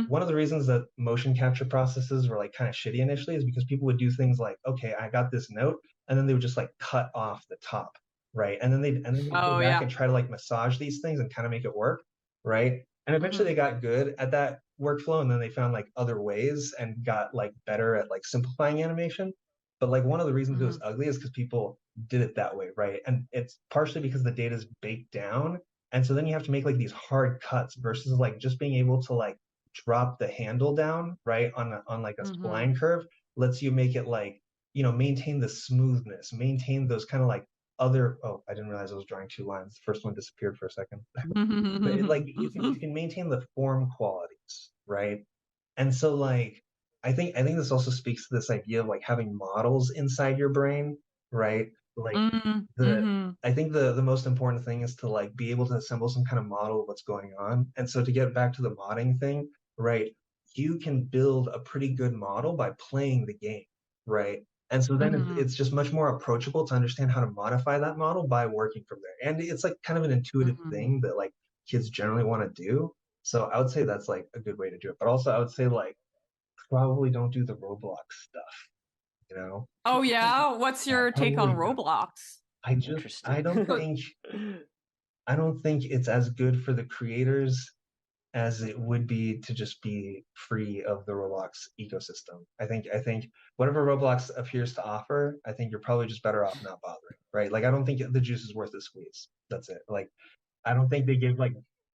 Speaker 3: one of the reasons that motion capture processes were like kind of shitty initially is because people would do things like, okay, I got this note, and then they would just like cut off the top, right? And then they'd go
Speaker 1: Oh
Speaker 3: back
Speaker 1: yeah.
Speaker 3: and try to like massage these things and kind of make it work, right? And eventually they got good at that workflow, and then they found like other ways and got like better at like simplifying animation. But like one of the reasons it was ugly is because people did it that way, right? And it's partially because the data is baked down, and so then you have to make like these hard cuts versus like just being able to like drop the handle down, right, on like a spline curve lets you make it like maintain the smoothness, maintain those kind of like other. Oh, I didn't realize I was drawing two lines. The first one disappeared for a second. But like you can maintain the form qualities, right? And so like I think this also speaks to this idea of like having models inside your brain, right? Like the I think the most important thing is to like be able to assemble some kind of model of what's going on. And so to get back to the modding thing, right? You can build a pretty good model by playing the game, right? And so then it's just much more approachable to understand how to modify that model by working from there. And it's like kind of an intuitive thing that like kids generally want to do. So I would say that's like a good way to do it. But also I would say like probably don't do the Roblox stuff, you know?
Speaker 1: Oh yeah. What's
Speaker 3: Yeah,
Speaker 1: your take on
Speaker 3: probably not.
Speaker 1: Roblox?
Speaker 3: I
Speaker 2: Interesting.
Speaker 3: don't think it's as good for the creators as it would be to just be free of the Roblox ecosystem. I think whatever Roblox appears to offer, I think you're probably just better off not bothering, right? Like I don't think the juice is worth the squeeze. That's it. Like I don't think they give like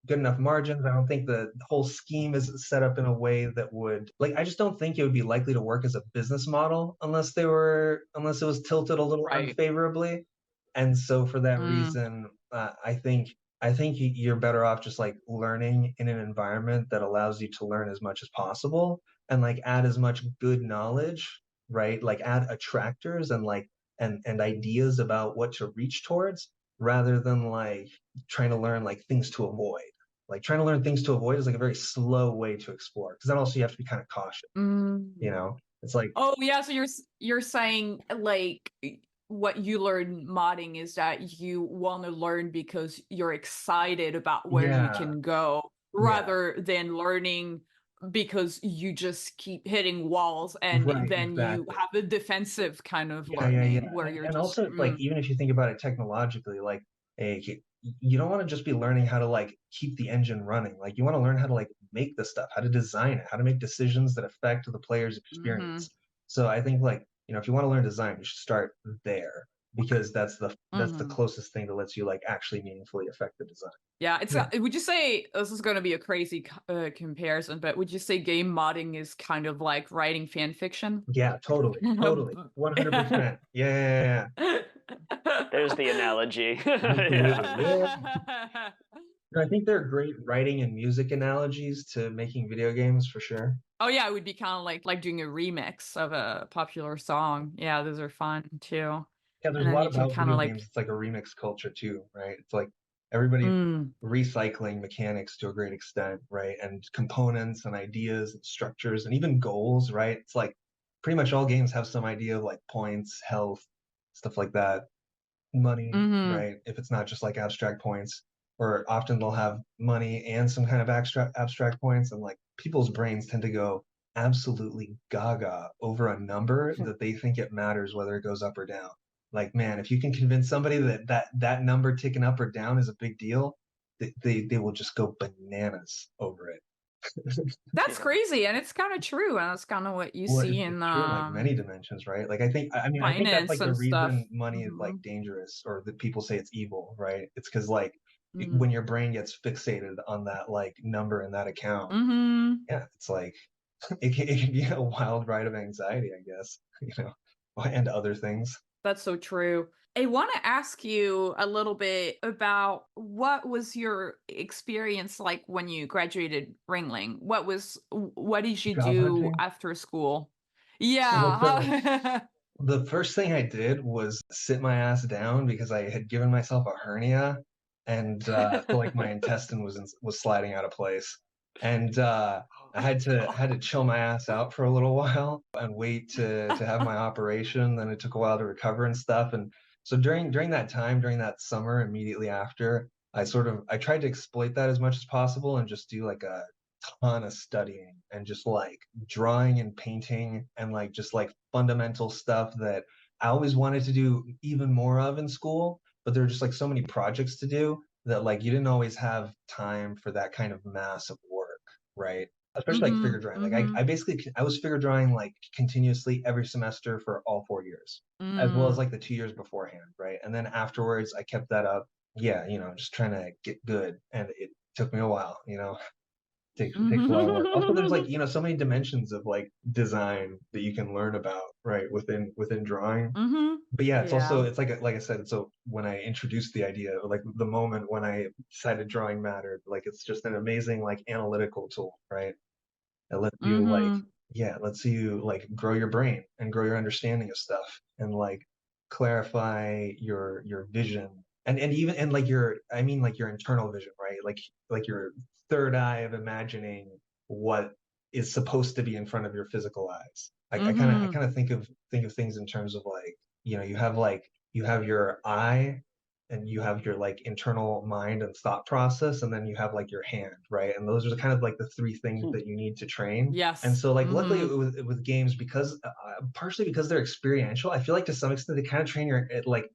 Speaker 3: good enough margins. I don't think the whole scheme is set up in a way that would like I just don't think it would be likely to work as a business model unless it was tilted a little
Speaker 1: Right.
Speaker 3: unfavorably. And so for that reason, I think you're better off just like learning in an environment that allows you to learn as much as possible and like add as much good knowledge, right? Like add attractors and like and ideas about what to reach towards rather than like trying to learn like things to avoid. Like trying to learn things to avoid is like a very slow way to explore because then also you have to be kind of cautious, you know? It's like
Speaker 1: Oh yeah, so you're saying like what you learn modding is that you want to learn because you're excited about where you
Speaker 3: yeah,
Speaker 1: can go
Speaker 3: yeah,
Speaker 1: rather than learning because you just keep hitting walls and
Speaker 3: right,
Speaker 1: then you
Speaker 3: exactly.
Speaker 1: have a defensive kind of
Speaker 3: Yeah.
Speaker 1: learning where you're
Speaker 3: And
Speaker 1: just
Speaker 3: also, like, even if you think about it technologically, like, you don't want to just be learning how to like keep the engine running. Like, you want to learn how to like make the stuff, how to design it, how to make decisions that affect the player's experience. So I think like, if you want to learn design, you should start there because that's the closest thing that lets you like actually meaningfully affect the design.
Speaker 1: Yeah, it's
Speaker 3: Yeah.
Speaker 1: would you say this is going to be a crazy comparison, but would you say game modding is kind of like writing fan fiction?
Speaker 3: Yeah, totally. 100%. Yeah.
Speaker 2: There's the analogy. Yeah.
Speaker 3: Absolutely. Yeah. No, I think they're great writing and music analogies to making video games for sure.
Speaker 1: Oh yeah, it would be kind of like doing a remix of a popular song. Yeah, those are fun too.
Speaker 3: Yeah, there's
Speaker 1: And
Speaker 3: a
Speaker 1: then
Speaker 3: lot
Speaker 1: you can
Speaker 3: about
Speaker 1: kind of
Speaker 3: video
Speaker 1: like
Speaker 3: games. It's like a remix culture too, right? It's like everybody's recycling mechanics to a great extent, right? And components and ideas and structures and even goals, right? It's like pretty much all games have some idea of like points, health, stuff like that. money,
Speaker 1: Mm-hmm.
Speaker 3: right? If it's not just like abstract points, or often they'll have money and some kind of abstract points, and like people's brains tend to go absolutely gaga over a number that they think it matters whether it goes up or down. Like, man, if you can convince somebody that that number ticking up or down is a big deal, they will just go bananas over it.
Speaker 1: That's
Speaker 2: Yeah.
Speaker 1: crazy, and it's kind of true, and that's kind of what you
Speaker 3: Well,
Speaker 1: see
Speaker 3: it's
Speaker 1: in
Speaker 3: true in like many dimensions, right? Like I think that's
Speaker 1: finance
Speaker 3: like the
Speaker 1: and stuff.
Speaker 3: reason money is
Speaker 1: Mm-hmm.
Speaker 3: like dangerous, or that people say it's evil, right? It's because like
Speaker 1: Mm-hmm.
Speaker 3: when your brain gets fixated on that like number in that account,
Speaker 1: Mm-hmm.
Speaker 3: yeah, it's like it can be a wild ride of anxiety, I guess, you know, and other things.
Speaker 1: That's so true. I want to ask you a little bit about what was your experience like when you graduated Ringling? What did you
Speaker 3: Job
Speaker 1: do
Speaker 3: hunting.
Speaker 1: after school?
Speaker 3: Well,
Speaker 1: Yeah.
Speaker 3: the first thing I did was sit my ass down because I had given myself a hernia, and so like my intestine was sliding out of place, and
Speaker 2: Oh
Speaker 3: I
Speaker 2: my
Speaker 3: had to
Speaker 2: god.
Speaker 3: chill my ass out for a little while and wait to have my operation. Then it took a while to recover and stuff. And so during that time, during that summer immediately after, I tried to exploit that as much as possible and just do like a ton of studying and just like drawing and painting and like just like fundamental stuff that I always wanted to do even more of in school, but there were just like so many projects to do that like you didn't always have time for that kind of massive work, right? Especially like figure
Speaker 1: Mhm.
Speaker 3: drawing. Like
Speaker 1: Mhm.
Speaker 3: I basically I was figure drawing like continuously every semester for all 4 years, as well as
Speaker 1: Mm.
Speaker 3: like the 2 years beforehand, right? And then afterwards I kept that up. Yeah, just trying to get good. And it took me a while, takes a lot of work. Also, there's like, so many dimensions of like design that you can learn about, right, within drawing.
Speaker 1: Mhm.
Speaker 3: But yeah, it's also
Speaker 1: Yeah.
Speaker 3: it's like I said, so when I introduced the idea, like the moment when I decided drawing mattered, like it's just an amazing like analytical tool, right? It lets you like
Speaker 1: Mhm.
Speaker 3: yeah, it lets you like grow your brain and grow your understanding of stuff and like clarify your vision and even and like your I mean like your internal vision, right? Like your third eye of imagining what is supposed to be in front of your physical eyes. I
Speaker 1: Mhm.
Speaker 3: kind of think of things in terms of like, you have your eye and you have your like internal mind and thought process, and then you have like your hand, right? And those are kind of like the three things that you need to train. And
Speaker 1: Yes.
Speaker 3: so like luckily
Speaker 1: Mhm.
Speaker 3: with games, because partially because they're experiential, I feel like to some extent they kind of train your like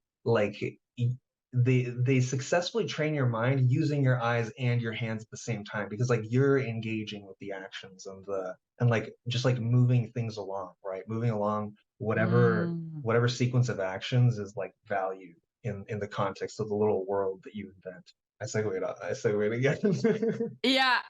Speaker 3: they successfully train your mind using your eyes and your hands at the same time, because like you're engaging with the actions and like just like moving things along, right? Moving along
Speaker 1: Mm.
Speaker 3: whatever sequence of actions is like valued in the context of the little world that you invent. I segued again.
Speaker 1: Yeah.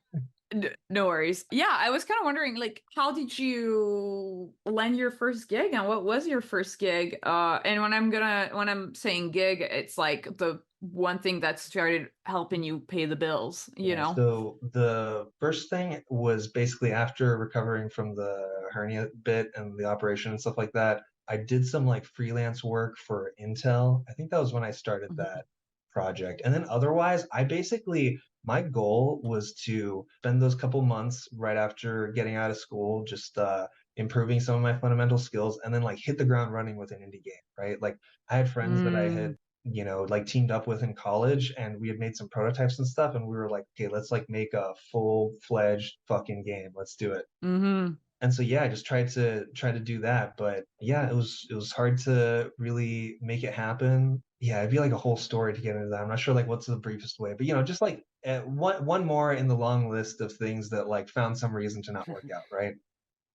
Speaker 1: No worries. Yeah, I was kind of wondering, like, how did you land your first gig, and what was your first gig? And when I'm saying gig, it's like the one thing that started helping you pay the bills, you
Speaker 3: Yeah,
Speaker 1: know?
Speaker 3: so the first thing was basically after recovering from the hernia bit and the operation and stuff like that. I did some like freelance work for Intel. I think that was when I started
Speaker 1: Mhm.
Speaker 3: that project. And then otherwise, my goal was to spend those couple months right after getting out of school, just improving some of my fundamental skills, and then like hit the ground running with an indie game, right? Like I had friends that I
Speaker 1: Mm.
Speaker 3: had like teamed up with in college, and we had made some prototypes and stuff, and we were like, okay, let's like make a full-fledged fucking game. Let's do it.
Speaker 1: Mhm.
Speaker 3: And so yeah, I just tried to do that, but yeah, it was hard to really make it happen. Yeah, it'd be like a whole story to get into that. I'm not sure like what's the briefest way, but just like one more in the long list of things that like found some reason to not work out, right?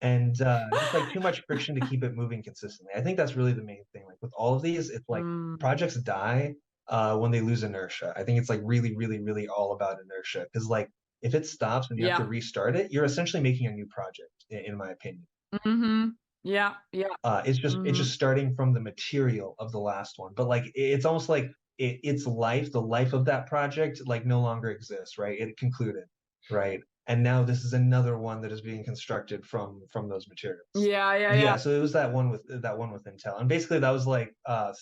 Speaker 3: And just like too much friction to keep it moving consistently. I think that's really the main thing. Like with all of these, it's like
Speaker 1: Mm.
Speaker 3: projects die when they lose inertia. I think it's like really, really, really all about inertia. Because like if it stops and you have to
Speaker 1: Yeah.
Speaker 3: restart it, you're essentially making a new project, in my opinion.
Speaker 1: Mhm. Yeah. Yeah.
Speaker 3: It's
Speaker 1: Mhm.
Speaker 3: just starting from the material of the last one, but like it's almost like its life, the life of that project, like no longer exists, right? It concluded, right? And now this is another one that is being constructed from those materials.
Speaker 1: Yeah. Yeah.
Speaker 3: Yeah,
Speaker 1: Yeah.
Speaker 3: so it was that one with Intel, and basically that was like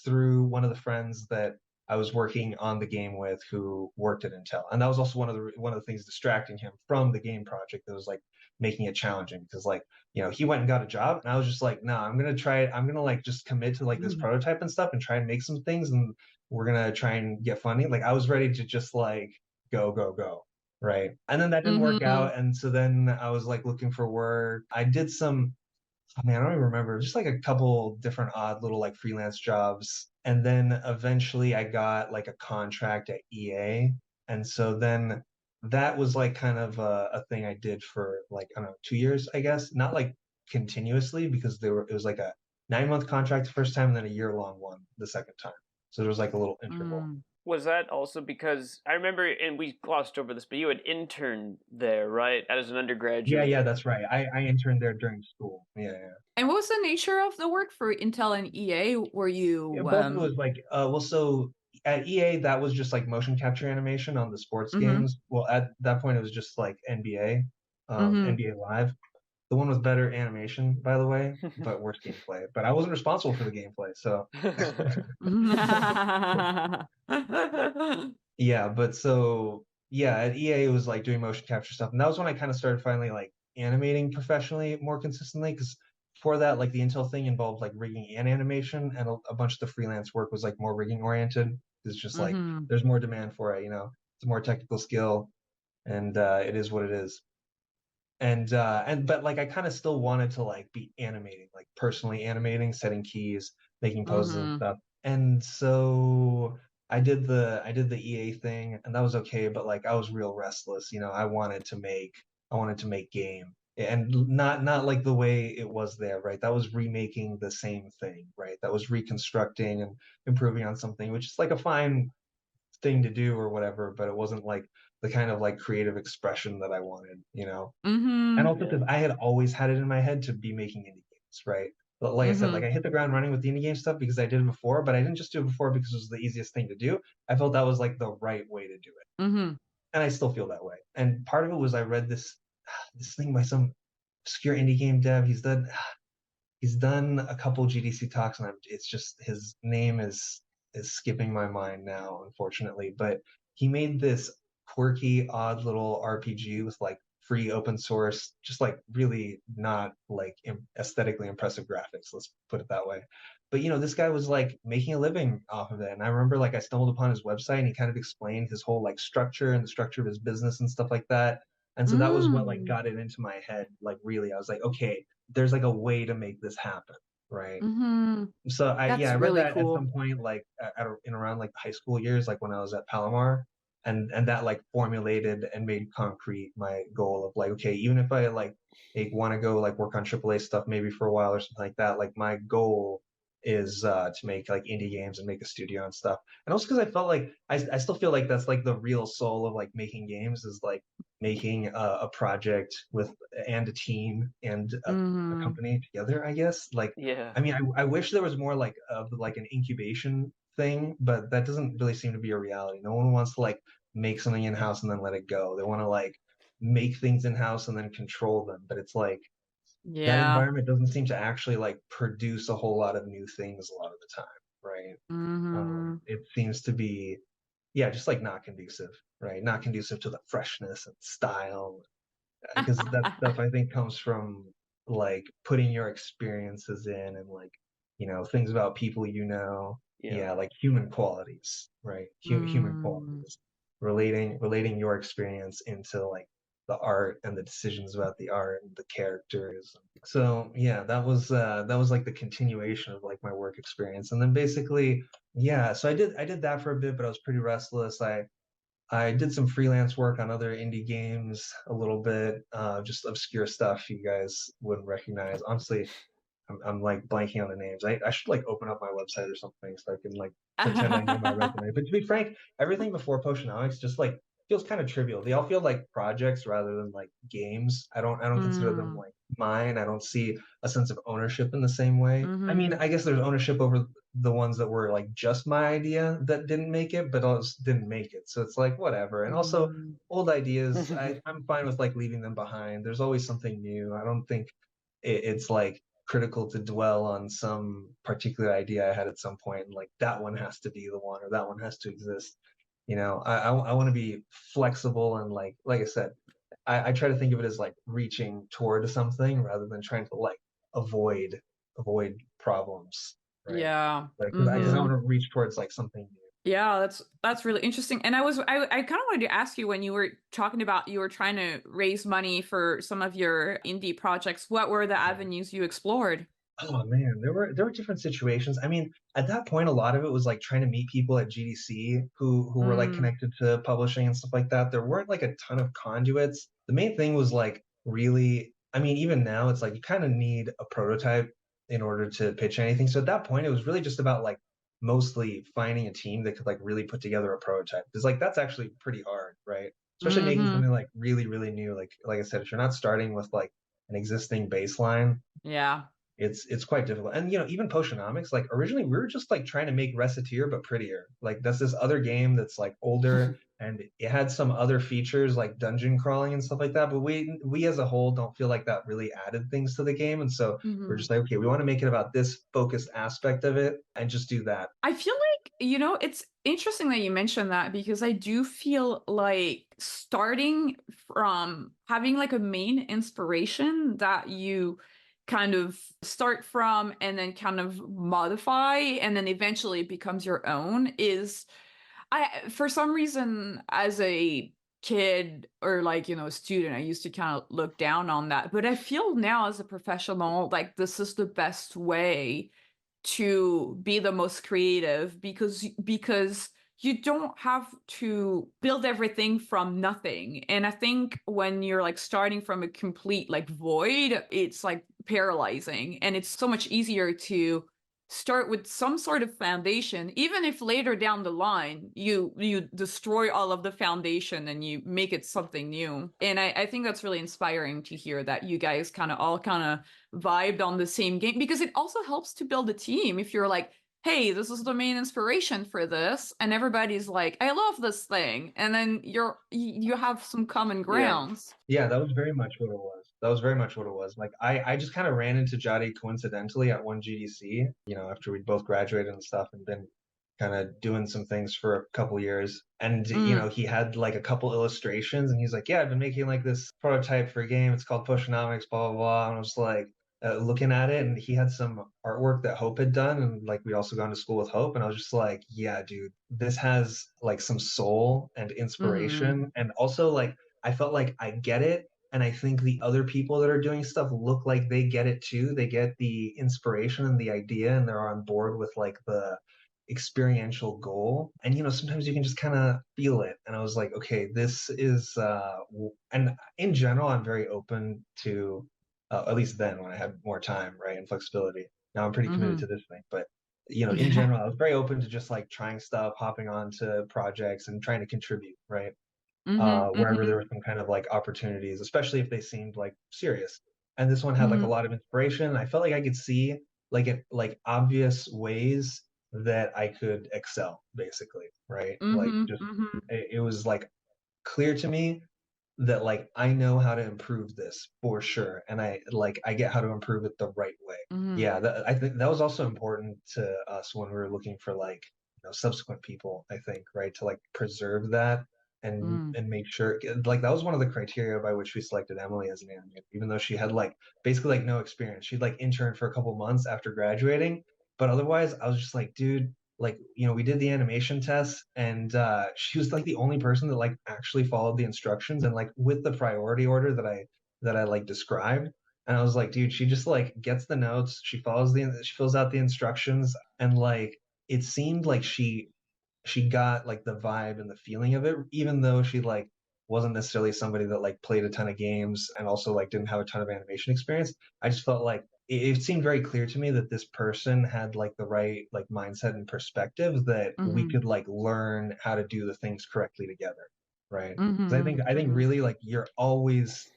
Speaker 3: through one of the friends that I was working on the game with, who worked at Intel, and that was also one of the things distracting him from the game project that was like making it challenging, because like he went and got a job, and I was just like, no, I'm gonna try it. I'm gonna like just commit to like this prototype and stuff and try and make some things, and we're gonna try and get funding. Like I was ready to just like go, right? And then that didn't work
Speaker 1: Mm-hmm.
Speaker 3: out, and so then I was like looking for work. I did some, I mean, I don't even remember, just like a couple different odd little like freelance jobs. And then eventually I got like a contract at EA. And so then that was like kind of a thing I did for like, I don't know, 2 years, I guess. Not like continuously because it was like a 9 month contract the first time and then a year long one the second time. So there was like a little interval.
Speaker 1: Mm.
Speaker 2: Was that also because I remember, and we glossed over this, but you had interned there, right, as an undergraduate?
Speaker 3: Yeah, that's right. I interned there during school. Yeah.
Speaker 1: And what was the nature of the work for Intel and EA? Were
Speaker 3: Yeah,
Speaker 1: you
Speaker 3: both of it was like well, so at EA that was just like motion capture animation on the sports
Speaker 1: mm-hmm,
Speaker 3: games. Well, at that point it was just like NBA,
Speaker 1: mm-hmm.
Speaker 3: NBA Live. The one with better animation, by the way, but worse gameplay. But I wasn't responsible for the gameplay, so yeah. But so yeah, at EA it was like doing motion capture stuff, and that was when I kind of started finally like animating professionally more consistently because before that, like the Intel thing involved like rigging and animation, and a bunch of the freelance work was like more rigging oriented. It's just like
Speaker 1: Mm-hmm.
Speaker 3: there's more demand for it, it's a more technical skill, and it is what it is. And but like I kind of still wanted to like be animating, like personally animating, setting keys, making poses and
Speaker 1: Mm-hmm.
Speaker 3: stuff. And so I did the EA thing, and that was okay, but like I was real restless, I wanted to make game, and not like the way it was there, right? That was remaking the same thing, right? That was reconstructing and improving on something, which is like a fine thing to do or whatever, but it wasn't like the kind of like creative expression that I wanted. And
Speaker 1: Mm-hmm.
Speaker 3: also
Speaker 2: Yeah.
Speaker 3: because I had always had it in my head to be making indie games, right? But like I said, like
Speaker 1: Mm-hmm.
Speaker 3: I hit the ground running with the indie game stuff because I did it before, but I didn't just do it before because it was the easiest thing to do. I felt that was like the right way to do it.
Speaker 1: Mm-hmm.
Speaker 3: And I still feel that way. And part of it was I read this thing by some obscure indie game dev. He's done a couple GDC talks, and it's just his name is skipping my mind now, unfortunately. But he made this quirky, odd little RPG with like free open source, just like really not like aesthetically impressive graphics. Let's put it that way. But this guy was like making a living off of it, and I remember like I stumbled upon his website, and he kind of explained his whole like structure and the structure of his business and stuff like that. And so that was what like
Speaker 1: Mm-hmm.
Speaker 3: got it into my head. Like really, I was like, okay, there's like a way to make this happen, right?
Speaker 1: Mm-hmm.
Speaker 3: So I
Speaker 1: That's
Speaker 3: read
Speaker 1: really
Speaker 3: that at
Speaker 1: cool.
Speaker 3: some point, like in around like the high school years, like when I was at Palomar, and that like formulated and made concrete my goal of like, okay, even if I like want to go like work on AAA stuff maybe for a while or something like that, like my goal is to make like indie games and make a studio and stuff. And also because I felt like I still feel like that's like the real soul of like making games is like making a project with and a team and a
Speaker 1: Mm-hmm.
Speaker 3: company together, I guess. Like
Speaker 2: Yeah.
Speaker 3: I mean, I wish there was more like of like an incubation thing, but that doesn't really seem to be a reality. No one wants to like make something in house and then let it go. They want to like make things in house and then control them. But it's like that
Speaker 1: Yeah.
Speaker 3: environment doesn't seem to actually like produce a whole lot of new things a lot of the time, right?
Speaker 1: Mm-hmm.
Speaker 3: It seems to be, yeah, just like not conducive, right? Not conducive to the freshness and style, because that stuff I think comes from like putting your experiences in and like things about people,
Speaker 2: Yeah.
Speaker 3: yeah, like human qualities, right? Human
Speaker 1: Mm.
Speaker 3: qualities, relating your experience into like the art and the decisions about the art and the characters. So yeah, that was like the continuation of like my work experience, and then basically yeah, so I did that for a bit, but I was pretty restless. I did some freelance work on other indie games a little bit, just obscure stuff you guys wouldn't recognize. Honestly, I'm like blanking on the names. I should like open up my website or something so I can like pretend I know my resume. But to be frank, everything before Potionomics just like feels kind of trivial. They all feel like projects rather than like games. I don't consider them
Speaker 1: Mm.
Speaker 3: like mine. I don't see a sense of ownership in the same way. I mean,
Speaker 1: Mm-hmm.
Speaker 3: I guess there's ownership over the ones that were like just my idea that didn't make it, but also didn't make it. So it's like whatever. And also
Speaker 1: Mm.
Speaker 3: old ideas, I'm fine with like leaving them behind. There's always something new. I don't think it's like critical to dwell on some particular idea I had at some point and like that one has to be the one or that one has to exist. I want to be flexible and like I said, I try to think of it as like reaching toward something rather than trying to like avoid avoid problems, right?
Speaker 1: Yeah.
Speaker 3: Like because I
Speaker 2: Yeah.
Speaker 1: Mm-hmm.
Speaker 3: want to reach towards like something new.
Speaker 1: Yeah, that's really interesting. And I kind of wanted to ask you, when you were talking about you were trying to raise money for some of your indie projects, what were the avenues you explored?
Speaker 3: Oh man, there were different situations. I mean, at that point, a lot of it was like trying to meet people at GDC who were like
Speaker 1: Mm,
Speaker 3: connected to publishing and stuff like that. There weren't like a ton of conduits. The main thing was like really, I mean, even now it's like you kind of need a prototype in order to pitch anything. So at that point, it was really just about like mostly finding a team that could like really put together a prototype. Because like that's actually pretty hard, right? Especially making
Speaker 1: mm-hmm.
Speaker 3: something like really, really new. Like I said, if you're not starting with like an existing baseline,
Speaker 1: Yeah.
Speaker 3: it's quite difficult. And even Potionomics, like originally we were just like trying to make Recettear but prettier. Like that's this other game that's like older and it had some other features like dungeon crawling and stuff like that. But we as a whole don't feel like that really added things to the game. And so we're
Speaker 1: Hmm.
Speaker 3: just like, okay, we want to make it about this focused aspect of it and just do that.
Speaker 1: I feel like, it's interesting that you mentioned that, because I do feel like starting from having like a main inspiration that you kind of start from and then kind of modify and then eventually it becomes your own is, for some reason, as a kid or like, a student, I used to kind of look down on that. But I feel now as a professional, like this is the best way to be the most creative, because you don't have to build everything from nothing. And I think when you're like starting from a complete like void, it's like paralyzing, and it's so much easier to start with some sort of foundation, even if later down the line you destroy all of the foundation and you make it something new. And I think that's really inspiring to hear that you guys kind of vibed on the same game, because it also helps to build a team. If you're like, hey, this is the main inspiration for this, and everybody's like, I love this thing, and then you have some common
Speaker 2: Yeah.
Speaker 1: grounds.
Speaker 3: Yeah, that was very much what it was. That was very much what it was. Like I just kind of ran into Jody coincidentally at one GDC, after we'd both graduated and stuff and been kind of doing some things for a couple years. And
Speaker 1: Mm,
Speaker 3: he had like a couple illustrations and he's like, "Yeah, I've been making like this prototype for a game. It's called Potionomics, blah blah blah." And I was like looking at it and he had some artwork that Hope had done and like we also gone to school with Hope and I was just like, "Yeah, dude, this has like some soul and
Speaker 1: mm,
Speaker 3: inspiration and also like I felt like I get it. And I think the other people that are doing stuff look like they get it too. They get the inspiration and the idea, and they're on board with like the experiential goal. And sometimes you can just kind of feel it. And I was like, okay, this is and in general, I'm very open to at least then when I had more time, right, and flexibility. Now I'm pretty committed to
Speaker 1: mm.
Speaker 3: this thing, but in
Speaker 1: Yeah.
Speaker 3: general, I was very open to just like trying stuff, hopping on to projects and trying to contribute, right?
Speaker 1: Hmm.
Speaker 3: Wherever there
Speaker 1: Hmm.
Speaker 3: were some kind of like opportunities, especially if they seemed like serious. And this one had like a
Speaker 1: Hmm.
Speaker 3: lot of inspiration. I felt like I could see like obvious ways that I could excel, basically, right? Like
Speaker 1: Hmm.
Speaker 3: just
Speaker 1: Hmm.
Speaker 3: it was like clear to me that like I know how to improve this for sure, and I get how to improve it the right way.
Speaker 1: Hmm.
Speaker 3: Yeah, I think that was also important to us when we were looking for like subsequent people. I think right to like preserve that
Speaker 1: Mm.
Speaker 3: and make sure like that was one of the criteria by which we selected Emily as an animator, even though she had like basically like no experience. She'd like interned for a couple months after graduating, but otherwise I was just like, dude, like we did the animation tests and she was like the only person that like actually followed the instructions and like with the priority order that I like described. And I was like, dude, she just like gets the notes, she fills out the instructions, and like it seemed like she got like the vibe and the feeling of it, even though she like wasn't necessarily somebody that like played a ton of games and also like didn't have a ton of animation experience. I just felt like it seemed very clear to me that this person had like the right like mindset and perspective that we
Speaker 1: Hmm.
Speaker 3: could like learn how to do the things correctly together, right? Because
Speaker 1: Hmm.
Speaker 3: I think
Speaker 1: Hmm.
Speaker 3: really like you're always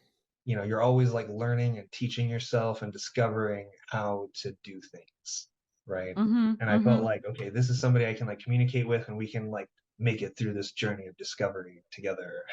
Speaker 3: like learning and teaching yourself and discovering how to do things, right?
Speaker 1: Hmm.
Speaker 3: And I felt
Speaker 1: Hmm.
Speaker 3: like, okay, this is somebody I can like communicate with and we can like make it through this journey of discovery together.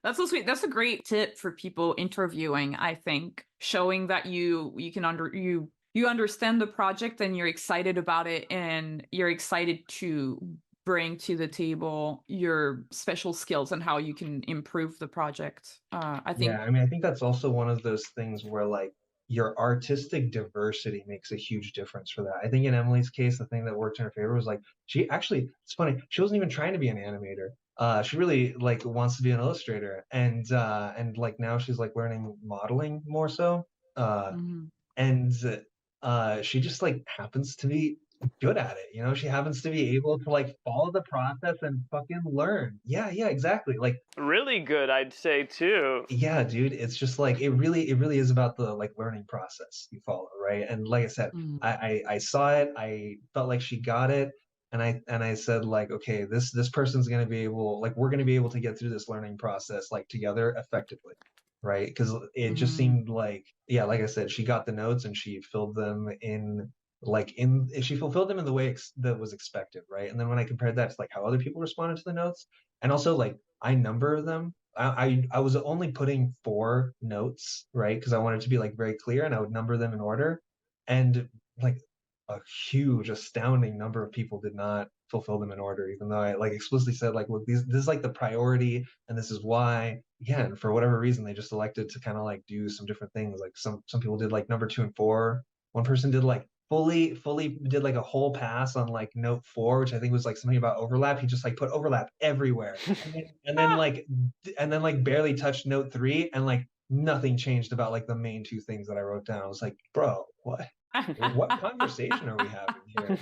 Speaker 1: That's so sweet. That's a great tip for people interviewing, I think, showing that you can you understand the project and you're excited about it and you're excited to bring to the table your special skills and how you can improve the project. I
Speaker 3: Yeah,
Speaker 1: think.
Speaker 3: I mean, I think that's also one of those things where like your artistic diversity makes a huge difference for that. I think in Emily's case, the thing that worked in her favor was like she actually, it's funny, she wasn't even trying to be an animator. She really like wants to be an illustrator, and like now she's like learning modeling more so.
Speaker 1: Mhm.
Speaker 3: And she just like happens to be good at it, you know. She happens to be able to like follow the process and fucking learn. Yeah, exactly. Like,
Speaker 2: Really good, I'd say too.
Speaker 3: yeah, dude, it's just like it really is about the like learning process you follow, right? And like I said,
Speaker 1: Mm.
Speaker 3: I saw it, I felt like she got it, and I said like, okay, this person's gonna be able, like, we're gonna be able to get through this learning process like together effectively, right? Because it just
Speaker 1: Mhm.
Speaker 3: seemed like, yeah, like I said, she got the notes and she filled them in, she fulfilled them in the way that was expected, right? And then when I compared that to like how other people responded to the notes, and also like I number them. I was only putting 4 notes, right? Because I wanted to be like very clear, and I would number them in order. And like a huge, astounding number of people did not fulfill them in order, even though I like explicitly said like, look, this is like the priority, and this is why. Again, for whatever reason, they just elected to kind of like do some different things. Like some people did like number 2 and 4. One person did like fully did like a whole pass on like note 4, which I think was like something about overlap. He just like put overlap everywhere, and then like barely touched note 3, and like nothing changed about like the main 2 things that I wrote down. I was like, bro, what conversation are we having here?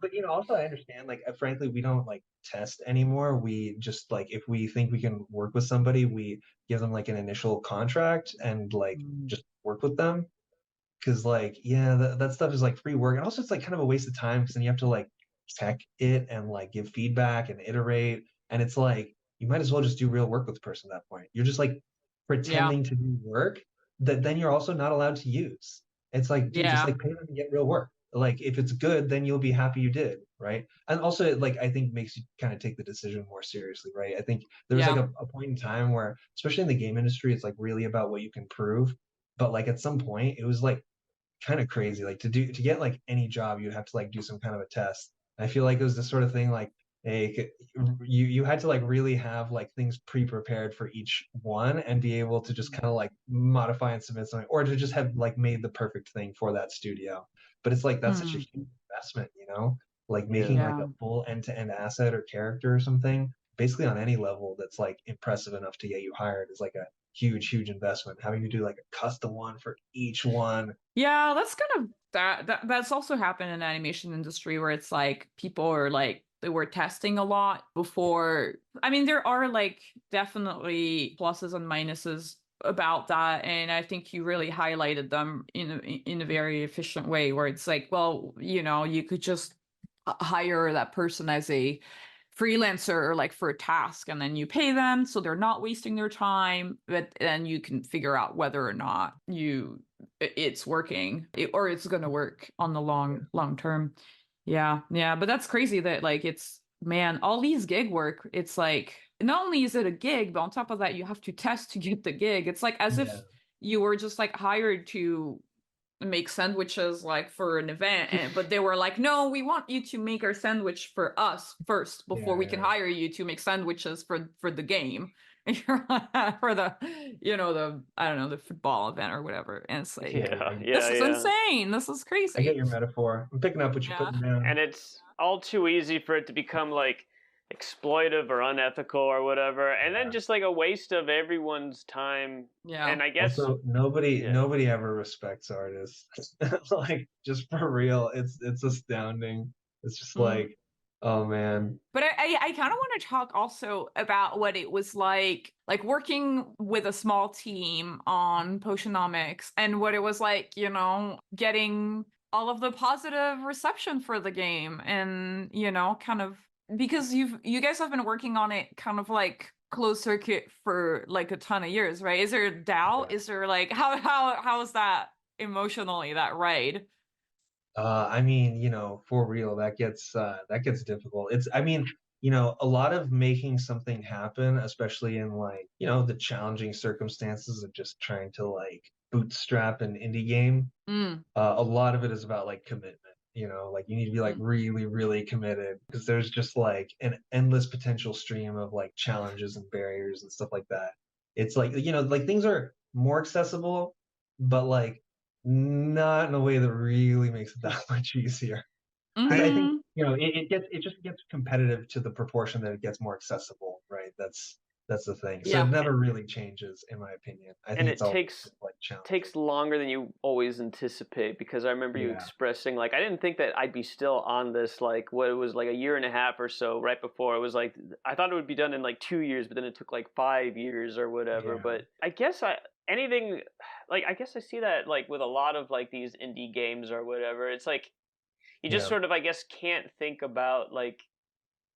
Speaker 3: But you know, also I understand, like, frankly, we don't like test anymore. We just like, if we think we can work with somebody, we give them like an initial contract and like
Speaker 1: Mm.
Speaker 3: just work with them. Because like, yeah, that stuff is like free work, and also it's like kind of a waste of time because then you have to like check it and like give feedback and iterate, and it's like you might as well just do real work with the person at that point. You're just like
Speaker 1: Yeah.
Speaker 3: pretending to do work that then you're also not allowed to use. It's like, dude, just
Speaker 1: Yeah.
Speaker 3: like pay them and get real work. Like if it's good, then you'll be happy you did, right? And also it, like, I think makes you kind of take the decision more seriously, right? I think there was like
Speaker 1: Yeah.
Speaker 3: a point in time where, especially in the game industry, it's like really about what you can prove. But like at some point, it was like kind of crazy. Like to get like any job, you'd have to like do some kind of a test. I feel like it was the sort of thing like, hey, you had to like really have like things pre-prepared for each one and be able to just kind of like modify and submit something, or to just have like made the perfect thing for that studio. But it's like that's such a
Speaker 1: Mm.
Speaker 3: huge investment, you know, like
Speaker 2: Yeah.
Speaker 3: making like
Speaker 1: Yeah.
Speaker 3: a full end-to-end asset or character or something, basically on any level that's like impressive enough to get you hired, is like a huge investment. Having to do like a custom one for each one.
Speaker 1: Yeah, that's kind of that's also happened in the animation industry where it's like people are like they were testing a lot before. I mean, there are like definitely pluses and minuses about that, and I think you really highlighted them in a very efficient way where it's like, well, you know, you could just hire that person as a freelancer or like for a task, and then you pay them so they're not wasting their time, but then you can figure out whether or not it's working or it's going to work on the long term. Yeah, but that's crazy that like it's, man, all these gig work, it's like not only is it a gig, but on top of that you have to test to get the gig. It's like as
Speaker 3: Yeah.
Speaker 1: if you were just like hired to make sandwiches like for an event, but they were like, no, we want you to make our sandwich for us first before
Speaker 3: Yeah,
Speaker 1: we can
Speaker 3: yeah.
Speaker 1: hire you to make sandwiches for the game. For the, you know, the, I don't know, the football event or whatever. And it's like,
Speaker 3: Yeah,
Speaker 2: Yeah,
Speaker 1: this
Speaker 2: yeah,
Speaker 1: is
Speaker 2: yeah.
Speaker 1: insane, this is
Speaker 3: I get
Speaker 1: crazy.
Speaker 3: your metaphor. I'm picking up what you're
Speaker 1: Yeah.
Speaker 3: putting down.
Speaker 2: And it's all too easy for it to become like exploitive or unethical or whatever, and then
Speaker 3: Yeah.
Speaker 2: just like a waste of everyone's time.
Speaker 1: Yeah.
Speaker 2: And I guess,
Speaker 3: Also, nobody
Speaker 2: yeah,
Speaker 3: nobody ever respects artists. Like, just for real, it's astounding. It's just
Speaker 1: Mm.
Speaker 3: like, oh man.
Speaker 1: But I kind of want to talk also about what it was like working with a small team on Potionomics and what it was like, you know, getting all of the positive reception for the game, and, you know, kind of because you guys have been working on it kind of like closed circuit for like a ton of years, right? Is there doubt?
Speaker 3: Yeah.
Speaker 1: Is there like how is that emotionally, that ride?
Speaker 3: I mean, you know, for real, that gets difficult. It's, I mean, you know, a lot of making something happen, especially in like, you know, the challenging circumstances of just trying to like bootstrap an indie game.
Speaker 1: Mm,
Speaker 3: A lot of it is about like commitment. You know, like you need to be like
Speaker 1: mm,
Speaker 3: really committed, because there's just like an endless potential stream of like challenges and barriers and stuff like that. It's like, you know, like things are more accessible, but like not in a way that really makes it that much easier. I think
Speaker 1: Mhm.
Speaker 3: it just gets competitive to the proportion that it gets more accessible, right? That's the thing. So it
Speaker 1: Yeah.
Speaker 3: never really changes, in my opinion. I
Speaker 2: And
Speaker 3: think it's
Speaker 2: it
Speaker 3: always
Speaker 2: takes
Speaker 3: just like challenging.
Speaker 2: takes longer than you always anticipate, because I remember you
Speaker 3: Yeah,
Speaker 2: expressing like I didn't think that I'd be still on this like what it was like a year and a half or so right before. It was like I thought it would be done in like 2 years, but then it took like 5 years or whatever.
Speaker 3: yeah,
Speaker 2: But I guess I anything like I guess I see that like with a lot of like these indie games or whatever. It's like you just
Speaker 3: yeah,
Speaker 2: sort of I guess can't think about like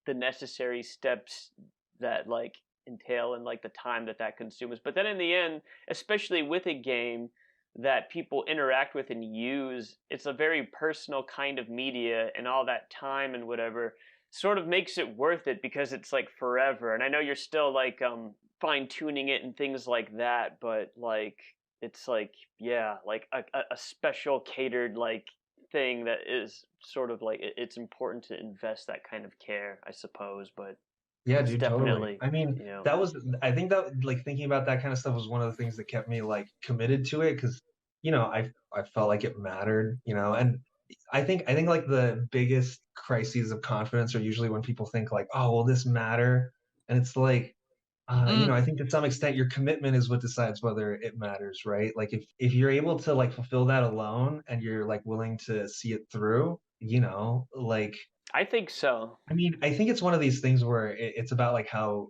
Speaker 2: the necessary steps that like entail and like the time that that consumes. But then in the end, especially with a game that people interact with and use, it's a very personal kind of media, and all that time and whatever sort of makes it worth it because it's like forever. And I know you're still like fine tuning it and things like that, but like it's like yeah, like a special catered like thing that is sort of like it's important to invest that kind of care, I suppose, but
Speaker 3: yeah,
Speaker 2: it's
Speaker 3: dude, totally.
Speaker 2: definitely,
Speaker 3: I mean,
Speaker 2: you know,
Speaker 3: I think that like thinking about that kind of stuff was one of the things that kept me like committed to it because, I felt like it mattered, and I think like the biggest crises of confidence are usually when people think like, oh, will this matter? And it's like,
Speaker 1: Mm.
Speaker 3: I think to some extent your commitment is what decides whether it matters, right? Like if you're able to like fulfill that alone and you're like willing to see it through, like
Speaker 2: I think so.
Speaker 3: I mean, I think it's one of these things where it's about like how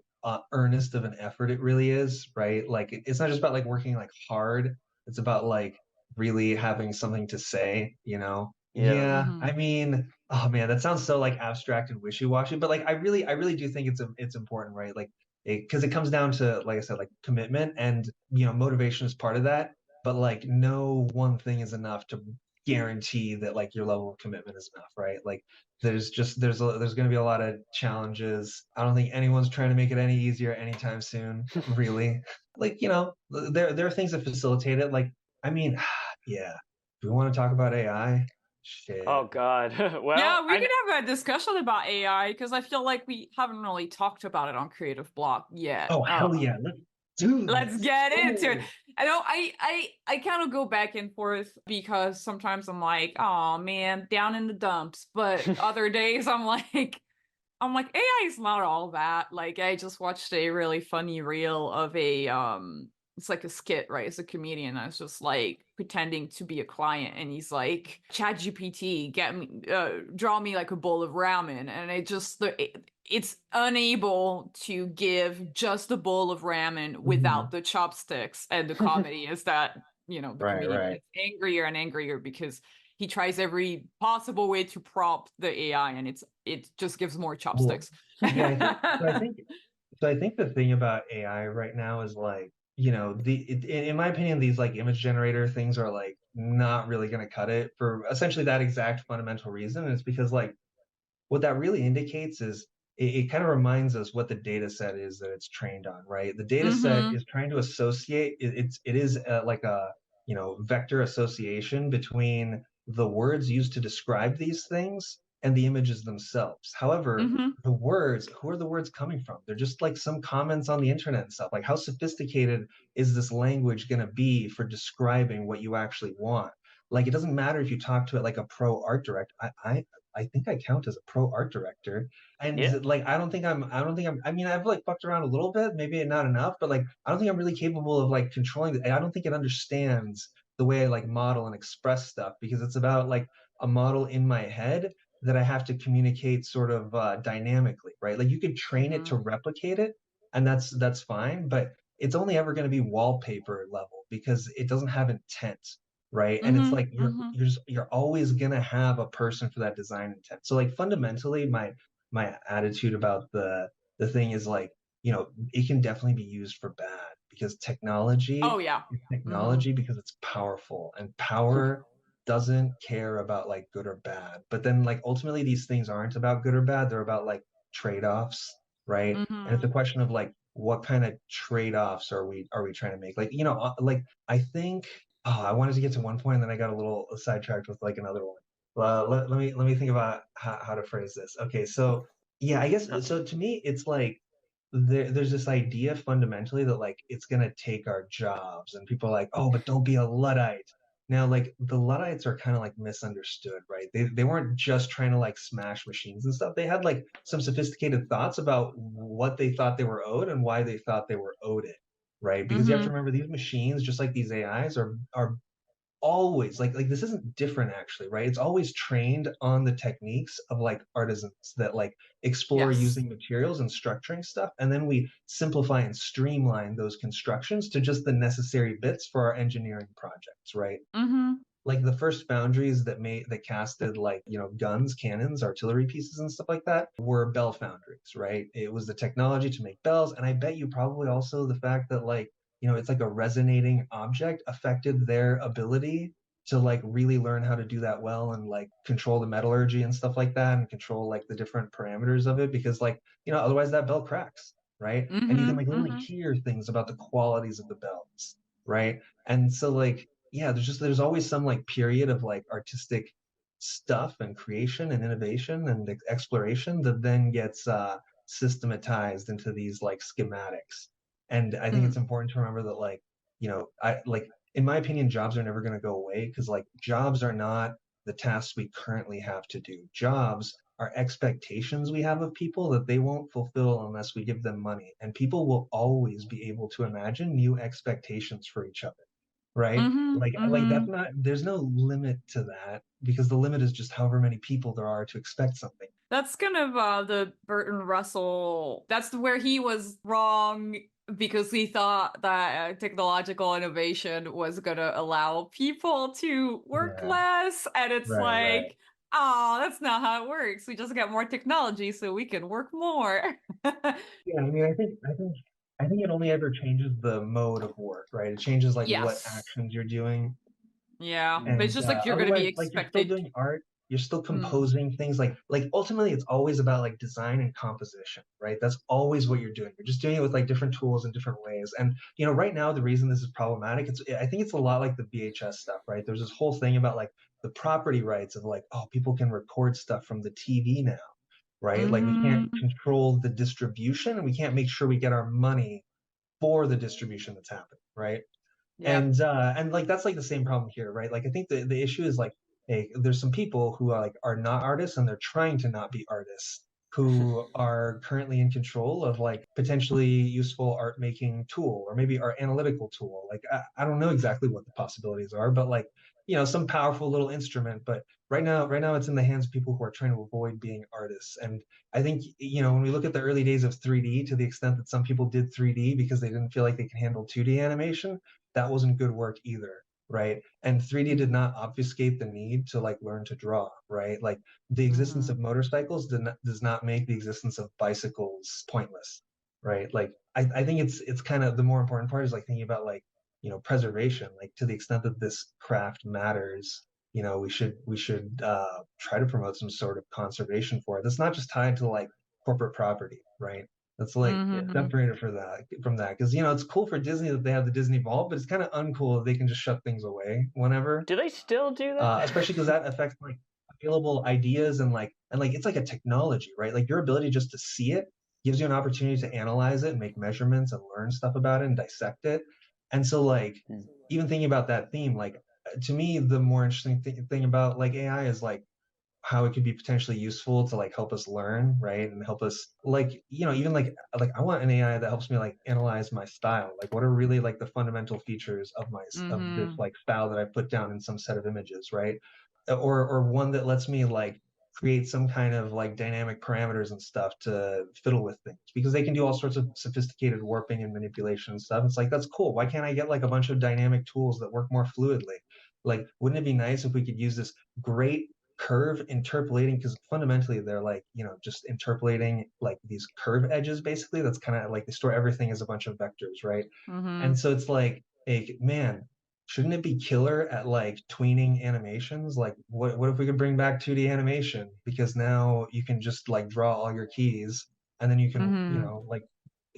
Speaker 3: earnest of an effort it really is, right? Like it's not just about like working like hard. It's about like really having something to say, you know?
Speaker 2: Yeah.
Speaker 3: Yeah,
Speaker 1: Mhm.
Speaker 3: I mean, oh man, that sounds so like abstract and wishy-washy, but like I really do think it's important, right? Like because it comes down to, like I said, like commitment and motivation is part of that, but like no one thing is enough to guarantee that like your level of commitment is enough, right? Like there's going to be a lot of challenges. I don't think anyone's trying to make it any easier anytime soon, really. Like, there are things that facilitate it. Like, I mean, yeah. Do we want to talk about AI?
Speaker 2: Oh
Speaker 3: Shit.
Speaker 2: God. Well,
Speaker 1: Yeah, we can have a discussion about AI because I feel like we haven't really talked about it on Creative Block yet.
Speaker 3: Oh, hell yeah. Let's do
Speaker 1: Let's
Speaker 3: this.
Speaker 1: get into it.
Speaker 3: Oh.
Speaker 1: I know I kind of go back and forth because sometimes I'm like, oh man, down in the dumps. But other days I'm like, AI is not all that. Like I just watched a really funny reel of it's like a skit, right? It's a comedian that's just like pretending to be a client and he's like, ChatGPT, get me draw me like a bowl of ramen. And it's unable to give just a bowl of ramen without
Speaker 3: Mhm.
Speaker 1: the chopsticks. And the comedy is that, the
Speaker 3: Right,
Speaker 1: comedian
Speaker 3: right.
Speaker 1: gets angrier and angrier because he tries every possible way to prompt the AI and it just gives more
Speaker 3: Well,
Speaker 1: chopsticks.
Speaker 3: yeah, I think the thing about AI right now is like, in my opinion, these like image generator things are like not really going to cut it for essentially that exact fundamental reason. And it's because like what that really indicates is it kind of reminds us what the data set is that it's trained on, right? The data set
Speaker 1: Mm-hmm.
Speaker 3: is trying to associate it is like a vector association between the words used to describe these things and the images themselves. However,
Speaker 1: Mm-hmm.
Speaker 3: who are the words coming from? They're just like some comments on the internet and stuff. Like how sophisticated is this language going to be for describing what you actually want? Like it doesn't matter if you talk to it like a pro art director. I think I count as a pro art director.
Speaker 2: yeah.
Speaker 3: And like I mean I've like fucked around a little bit, maybe not enough, but like I don't think I'm really capable of like controlling it. I don't think it understands the way I like model and express stuff because it's about like a model in my head that I have to communicate sort of dynamically, right? Like you could train it
Speaker 1: Mm-hmm.
Speaker 3: to replicate it and that's fine, but it's only ever going to be wallpaper level because it doesn't have intent, right? And it's
Speaker 1: Mm-hmm.
Speaker 3: like
Speaker 1: Mm-hmm.
Speaker 3: you're always gonna have a person for that design intent. So like fundamentally, my attitude about the thing is like, it can definitely be used for bad because
Speaker 1: Oh
Speaker 3: technology
Speaker 1: yeah.
Speaker 3: is
Speaker 1: Mm-hmm.
Speaker 3: technology because it's powerful and power doesn't care about like good or bad. But then like ultimately these things aren't about good or bad, they're about like trade-offs, right? And it's
Speaker 1: Mm-hmm.
Speaker 3: a question of like what kind of trade-offs are we trying to make? Like, like I think I wanted to get to one point and then I got a little sidetracked with like another one. Let me think about how to phrase this. Okay, so yeah, I guess
Speaker 2: Uh,
Speaker 3: so to me it's like there's this idea fundamentally that like it's gonna take our jobs and people are like, oh, but don't be a Luddite. Now, like the Luddites are kind of like misunderstood, right? They weren't just trying to like smash machines and stuff. They had like some sophisticated thoughts about what they thought they were owed and why they thought they were owed it, right? Because you have to
Speaker 1: Mm-hmm.
Speaker 3: remember these machines, just like these AIs, are always like this isn't different actually, right? It's always trained on the techniques of like artisans that like explore
Speaker 1: Yes.
Speaker 3: using materials and structuring stuff, and then we simplify and streamline those constructions to just the necessary bits for our engineering projects, right?
Speaker 1: Mm-hmm.
Speaker 3: Like the first foundries that casted like guns, cannons, artillery pieces and stuff like that were bell foundries, right? It was the technology to make bells, and I bet you probably also the fact that like it's like a resonating object affected their ability to like really learn how to do that well and like control the metallurgy and stuff like that and control like the different parameters of it, because like otherwise that bell cracks, right? And you can
Speaker 1: Mm-hmm.
Speaker 3: like literally
Speaker 1: Mm-hmm.
Speaker 3: hear things about the qualities of the bells, right? And so like yeah, there's always some like period of like artistic stuff and creation and innovation and exploration that then gets systematized into these like schematics. And I think it's
Speaker 1: Mm.
Speaker 3: important to remember that like I like in my opinion jobs are never going to go away, because like jobs are not the tasks we currently have to do. Jobs are expectations we have of people that they won't fulfill unless we give them money, and people will always be able to imagine new expectations for each other, right?
Speaker 1: Mm-hmm.
Speaker 3: Like
Speaker 1: Mm-hmm.
Speaker 3: that's not, there's no limit to that, because the limit is just however many people there are to expect something.
Speaker 1: That's kind of the Burton Russell. That's where he was wrong because he thought that technological innovation was going to allow people to work
Speaker 3: Yeah,
Speaker 1: less. And it's
Speaker 3: right.
Speaker 1: like, oh, that's not how it works. We just get more technology so we can work more.
Speaker 3: Yeah, I mean, I think it only ever changes the mode of work, right? It changes like what
Speaker 1: Yes.
Speaker 3: actions you're doing.
Speaker 1: Yeah. But it's
Speaker 3: And
Speaker 1: just like you're going to be
Speaker 3: otherwise, like you're still
Speaker 1: expected.
Speaker 3: doing art, you're still
Speaker 1: Mm.
Speaker 3: composing things. Like ultimately, it's always about like design and composition, right? That's always what you're doing. You're just doing it with like different tools in different ways. And right now, the reason this is problematic, I think it's a lot like the VHS stuff, right? There's this whole thing about like the property rights of like, oh, people can record stuff from the TV now, right? Like we can't
Speaker 1: Mm-hmm.
Speaker 3: control the distribution, and we can't make sure we get our money for the distribution that's happening, right?
Speaker 1: Yep.
Speaker 3: And like that's like the same problem here, right? Like I think the issue is like, hey, there's some people who are not artists, and they're trying to not be artists, who are currently in control of like potentially useful art making tool, or maybe art analytical tool. Like I don't know exactly what the possibilities are, but like some powerful little instrument. But right now it's in the hands of people who are trying to avoid being artists. And I think when we look at the early days of 3D, to the extent that some people did 3D because they didn't feel like they could handle 2D animation, that wasn't good work either, right? And 3D did not obfuscate the need to like learn to draw, right? Like the existence
Speaker 1: Mm-hmm.
Speaker 3: of motorcycles does not make the existence of bicycles pointless, right? Like I think it's kind of the more important part is like thinking about like preservation. Like to the extent that this craft matters, we should try to promote some sort of conservation for it. That's not just tied to like corporate property, right? That's like
Speaker 1: Mm-hmm.
Speaker 3: separated for that from that, because it's cool for Disney that they have the Disney Vault, but it's kind of uncool that they can just shut things away whenever,
Speaker 2: Do they still do that?
Speaker 3: especially because that affects like available ideas, and like it's like a technology, right? Like your ability just to see it gives you an opportunity to analyze it and make measurements and learn stuff about it and dissect it. And so like
Speaker 2: Hmm.
Speaker 3: even thinking about that theme, like to me the more interesting thing about like AI is like how it could be potentially useful to like help us learn, right? And help us like, even like I want an AI that helps me like analyze my style. Like what are really like the fundamental features of this
Speaker 1: Mm-hmm.
Speaker 3: like style that I put down in some set of images, right? Or one that lets me like create some kind of like dynamic parameters and stuff to fiddle with things, because they can do all sorts of sophisticated warping and manipulation and stuff. It's like that's cool. Why can't I get like a bunch of dynamic tools that work more fluidly? Like wouldn't it be nice if we could use this great curve interpolating, because fundamentally they're like just interpolating like these curve edges, basically. That's kind of like they store everything as a bunch of vectors, right?
Speaker 1: Mm-hmm.
Speaker 3: And so it's like, hey man, shouldn't it be killer at like tweening animations? Like what if we could bring back 2D animation, because now you can just like draw all your keys, and then you can
Speaker 1: Mm-hmm.
Speaker 3: like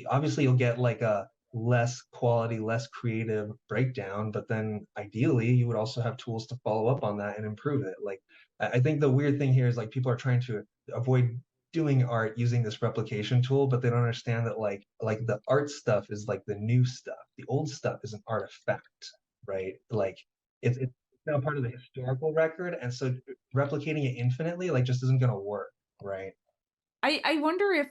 Speaker 3: obviously you'll get like a less quality, less creative breakdown, but then ideally you would also have tools to follow up on that and improve it. Like I think the weird thing here is like people are trying to avoid doing art using this replication tool, but they don't understand that like the art stuff is like the new stuff. The old stuff is an artifact, right? Like it's now part of the historical record, and so replicating it infinitely like just isn't going to work, right?
Speaker 1: I wonder if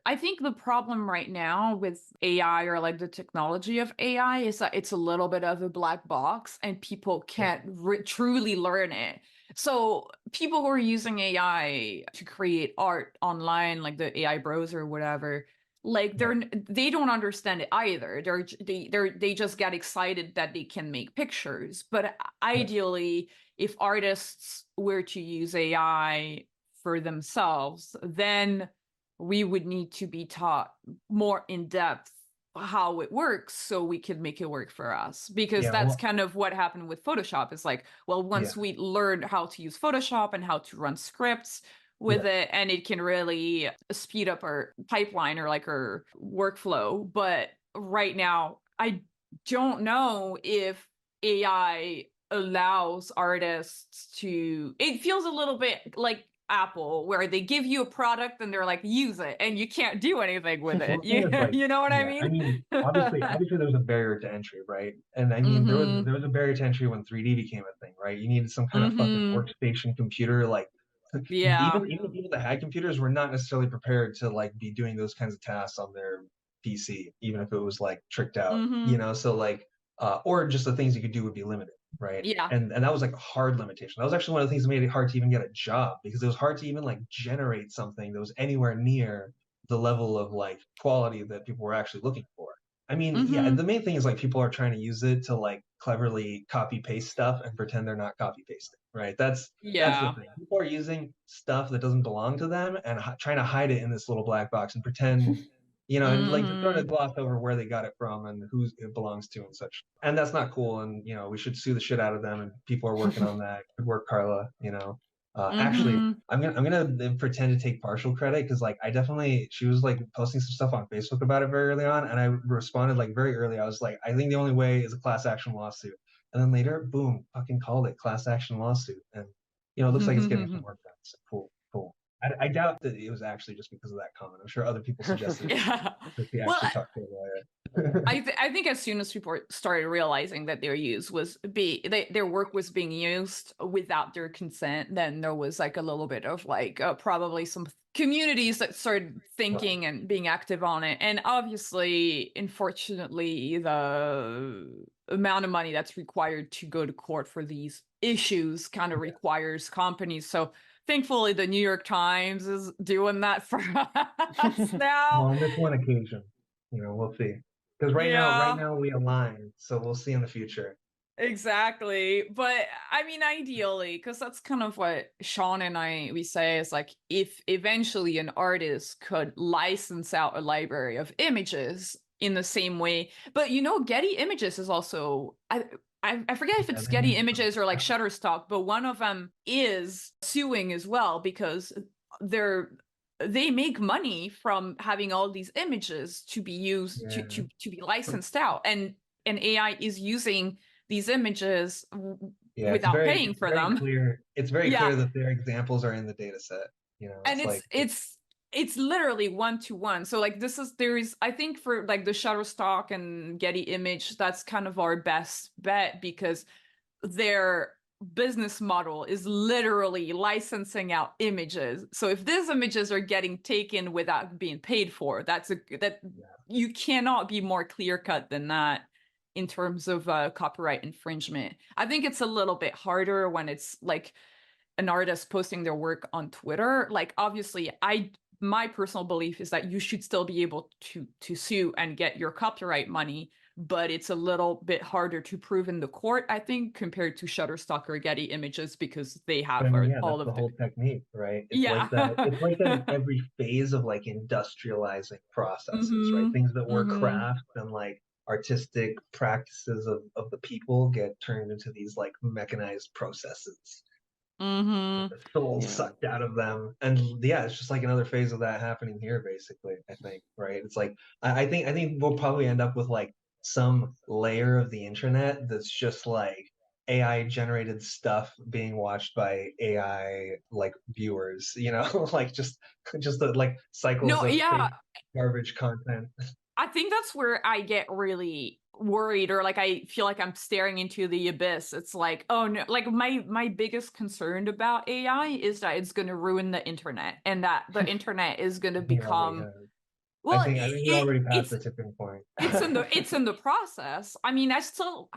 Speaker 1: I think the problem right now with AI, or like the technology of AI, is that it's a little bit of a black box and people can't truly learn it. So people who are using AI to create art online, like the AI browser or whatever, like they don't understand it either. They just get excited that they can make pictures. But ideally, if artists were to use AI for themselves, then we would need to be taught more in depth how it works so we can make it work for us, because
Speaker 3: Yeah,
Speaker 1: that's
Speaker 3: well,
Speaker 1: kind of what happened with Photoshop. It's like, well, once
Speaker 3: yeah,
Speaker 1: we learned how to use Photoshop and how to run scripts
Speaker 3: yeah,
Speaker 1: with it, and it can really speed up our pipeline or like our workflow. But right now I don't know if AI allows artists to, it feels a little bit like Apple, where they give you a product and they're like, use it, and you can't do anything with
Speaker 3: well,
Speaker 1: it.
Speaker 3: the thing is, like,
Speaker 1: You know what I
Speaker 3: yeah, I
Speaker 1: mean?
Speaker 3: mean, obviously there was a barrier to entry, right? And I mean,
Speaker 1: Mm-hmm.
Speaker 3: there was a barrier to entry when 3D became a thing, right? You needed some kind of fucking
Speaker 1: Mm-hmm.
Speaker 3: workstation computer, like
Speaker 1: Yeah.
Speaker 3: even people that had computers were not necessarily prepared to like be doing those kinds of tasks on their PC, even if it was like tricked out,
Speaker 1: Mm-hmm.
Speaker 3: so like or just the things you could do would be limited, right?
Speaker 1: Yeah.
Speaker 3: And that was like a hard limitation. That was actually one of the things that made it hard to even get a job, because it was hard to even like generate something that was anywhere near the level of like quality that people were actually looking for. I mean, yeah,
Speaker 1: Mm-hmm.
Speaker 3: the main thing is like people are trying to use it to like cleverly copy paste stuff and pretend they're not copy pasting, right? That's the
Speaker 1: Yeah.
Speaker 3: thing. People are using stuff that doesn't belong to them and trying to hide it in this little black box and pretend, and like to sort
Speaker 1: Mm-hmm.
Speaker 3: of gloss over where they got it from and who it belongs to and such. And that's not cool. And we should sue the shit out of them. And people are working on that. Good work, Carla. Actually,
Speaker 1: Mm-hmm.
Speaker 3: I'm gonna pretend to take partial credit, because like she was like posting some stuff on Facebook about it very early on, and I responded like very early. I was like, I think the only way is a class action lawsuit. And then later, boom, fucking called it class action lawsuit. And it looks like it's getting some work done. So cool, cool. I doubt that it was actually just because of that comment. I'm sure other people suggested
Speaker 1: Yeah.
Speaker 3: that they
Speaker 1: Well,
Speaker 3: actually talked to a lawyer.
Speaker 1: I think as soon as people started realizing that their work was being used without their consent, then there was like a little bit of like probably some communities that started
Speaker 3: Right.
Speaker 1: thinking and being active on it. And obviously, unfortunately, the amount of money that's required to go to court for these issues kind of
Speaker 3: Yeah.
Speaker 1: requires companies. So thankfully, the New York Times is doing that for us
Speaker 3: Well,
Speaker 1: now.
Speaker 3: on this one occasion, we'll see. Because right
Speaker 1: Yeah.
Speaker 3: now we align, so we'll see in the future.
Speaker 1: Exactly. But I mean, ideally, because that's kind of what Sean and we say, is like, if eventually an artist could license out a library of images in the same way. But Getty Images is also, I forget if
Speaker 3: Yeah,
Speaker 1: it's
Speaker 3: they
Speaker 1: Getty
Speaker 3: need some
Speaker 1: Images or like
Speaker 3: capital.
Speaker 1: Shutterstock, but one of them is suing as well, because they're they make money from having all these images to be used
Speaker 3: Yeah.
Speaker 1: to be licensed out, and AI is using these images
Speaker 3: Yeah,
Speaker 1: without paying
Speaker 3: it's
Speaker 1: for
Speaker 3: very
Speaker 1: them.
Speaker 3: clear. It's very
Speaker 1: Yeah,
Speaker 3: clear that their examples are in the data set.
Speaker 1: and
Speaker 3: It's like
Speaker 1: it's literally one to one. So like there is, I think, for like the Shutterstock and Getty Image, that's kind of our best bet, because their business model is literally licensing out images. So if these images are getting taken without being paid for, that
Speaker 3: yeah.
Speaker 1: you cannot be more clear cut than that in terms of copyright infringement. I think it's a little bit harder when it's like an artist posting their work on Twitter. Like, obviously, my personal belief is that you should still be able to sue and get your copyright money, but it's a little bit harder to prove in the court, I think, compared to Shutterstock or Getty Images, because they
Speaker 3: But I
Speaker 1: have
Speaker 3: mean, yeah,
Speaker 1: all
Speaker 3: that's the
Speaker 1: of the
Speaker 3: whole technique, right? It's like that.
Speaker 1: yeah.
Speaker 3: It's like that in every phase of like industrializing processes, right?
Speaker 1: Mhm.
Speaker 3: Things that were
Speaker 1: Mhm.
Speaker 3: craft and like artistic practices of the people get turned into these like mechanized processes.
Speaker 1: Mhm.
Speaker 3: The soul
Speaker 1: Yeah.
Speaker 3: sucked out of them. And yeah, it's just like another phase of that happening here, basically, I think, right? It's like I think we'll probably end up with like some layer of the internet that's just like AI generated stuff being watched by AI like viewers, like just the like cycles
Speaker 1: No,
Speaker 3: of
Speaker 1: yeah.
Speaker 3: fake garbage content.
Speaker 1: I think that's where I get really worried, or like I feel like I'm staring into the abyss. It's like, oh no, like my biggest concern about AI is that it's going to ruin the internet, and that the internet is going to
Speaker 3: I think it already
Speaker 1: become,
Speaker 3: has.
Speaker 1: well,
Speaker 3: I think we already passed
Speaker 1: it's
Speaker 3: the tipping point.
Speaker 1: it's in the process. I mean, I still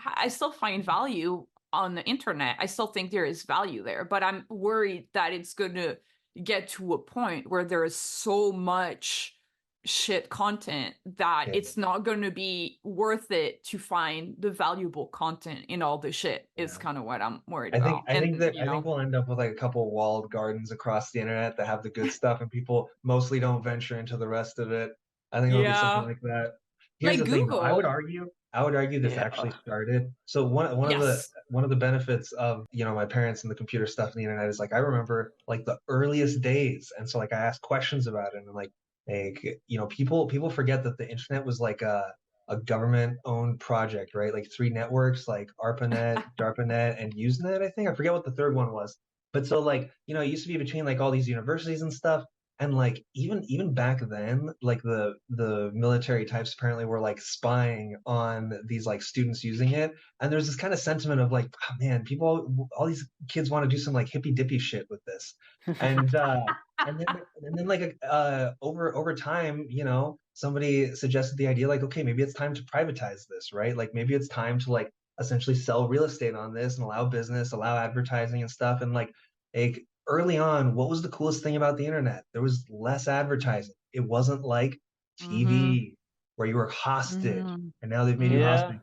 Speaker 1: find value on the internet. I still think there is value there, but I'm worried that it's going to get to a point where there is so much shit content that
Speaker 3: Yeah.
Speaker 1: it's not going to be worth it to find the valuable content in all the shit. Is
Speaker 3: Yeah.
Speaker 1: kind of what I'm worried about.
Speaker 3: I think
Speaker 1: And,
Speaker 3: that I think we'll end up with like a couple walled gardens across the internet that have the good stuff, and people mostly don't venture into the rest of it. I think it'll be something
Speaker 1: yeah,
Speaker 3: like that. Here's
Speaker 1: like
Speaker 3: the thing, though.
Speaker 1: Google.
Speaker 3: I would argue this
Speaker 2: Yeah.
Speaker 3: actually started. So
Speaker 1: Yes.
Speaker 3: one of the benefits of my parents and the computer stuff and the internet is like I remember like the earliest days, and so like I asked questions about it, and like people forget that the internet was like a government owned project, right? Like three networks, like ARPANET, DARPANET, and Usenet, I think. I forget what the third one was. But so like, it used to be between like all these universities and stuff. And like even back then, like the military types apparently were like spying on these like students using it. And there's this kind of sentiment of like, oh, man, all these kids want to do some like hippy dippy shit with this. And and then like over time, somebody suggested the idea like, okay, maybe it's time to privatize this, right? Like maybe it's time to like essentially sell real estate on this and allow business, allow advertising and stuff. And like early on, what was the coolest thing about the internet? There was less advertising. It wasn't like
Speaker 1: Mm-hmm.
Speaker 3: TV where you were hostage,
Speaker 1: Mm-hmm.
Speaker 3: and now they've made you
Speaker 1: Mm-hmm.
Speaker 2: Yeah.
Speaker 3: hostage.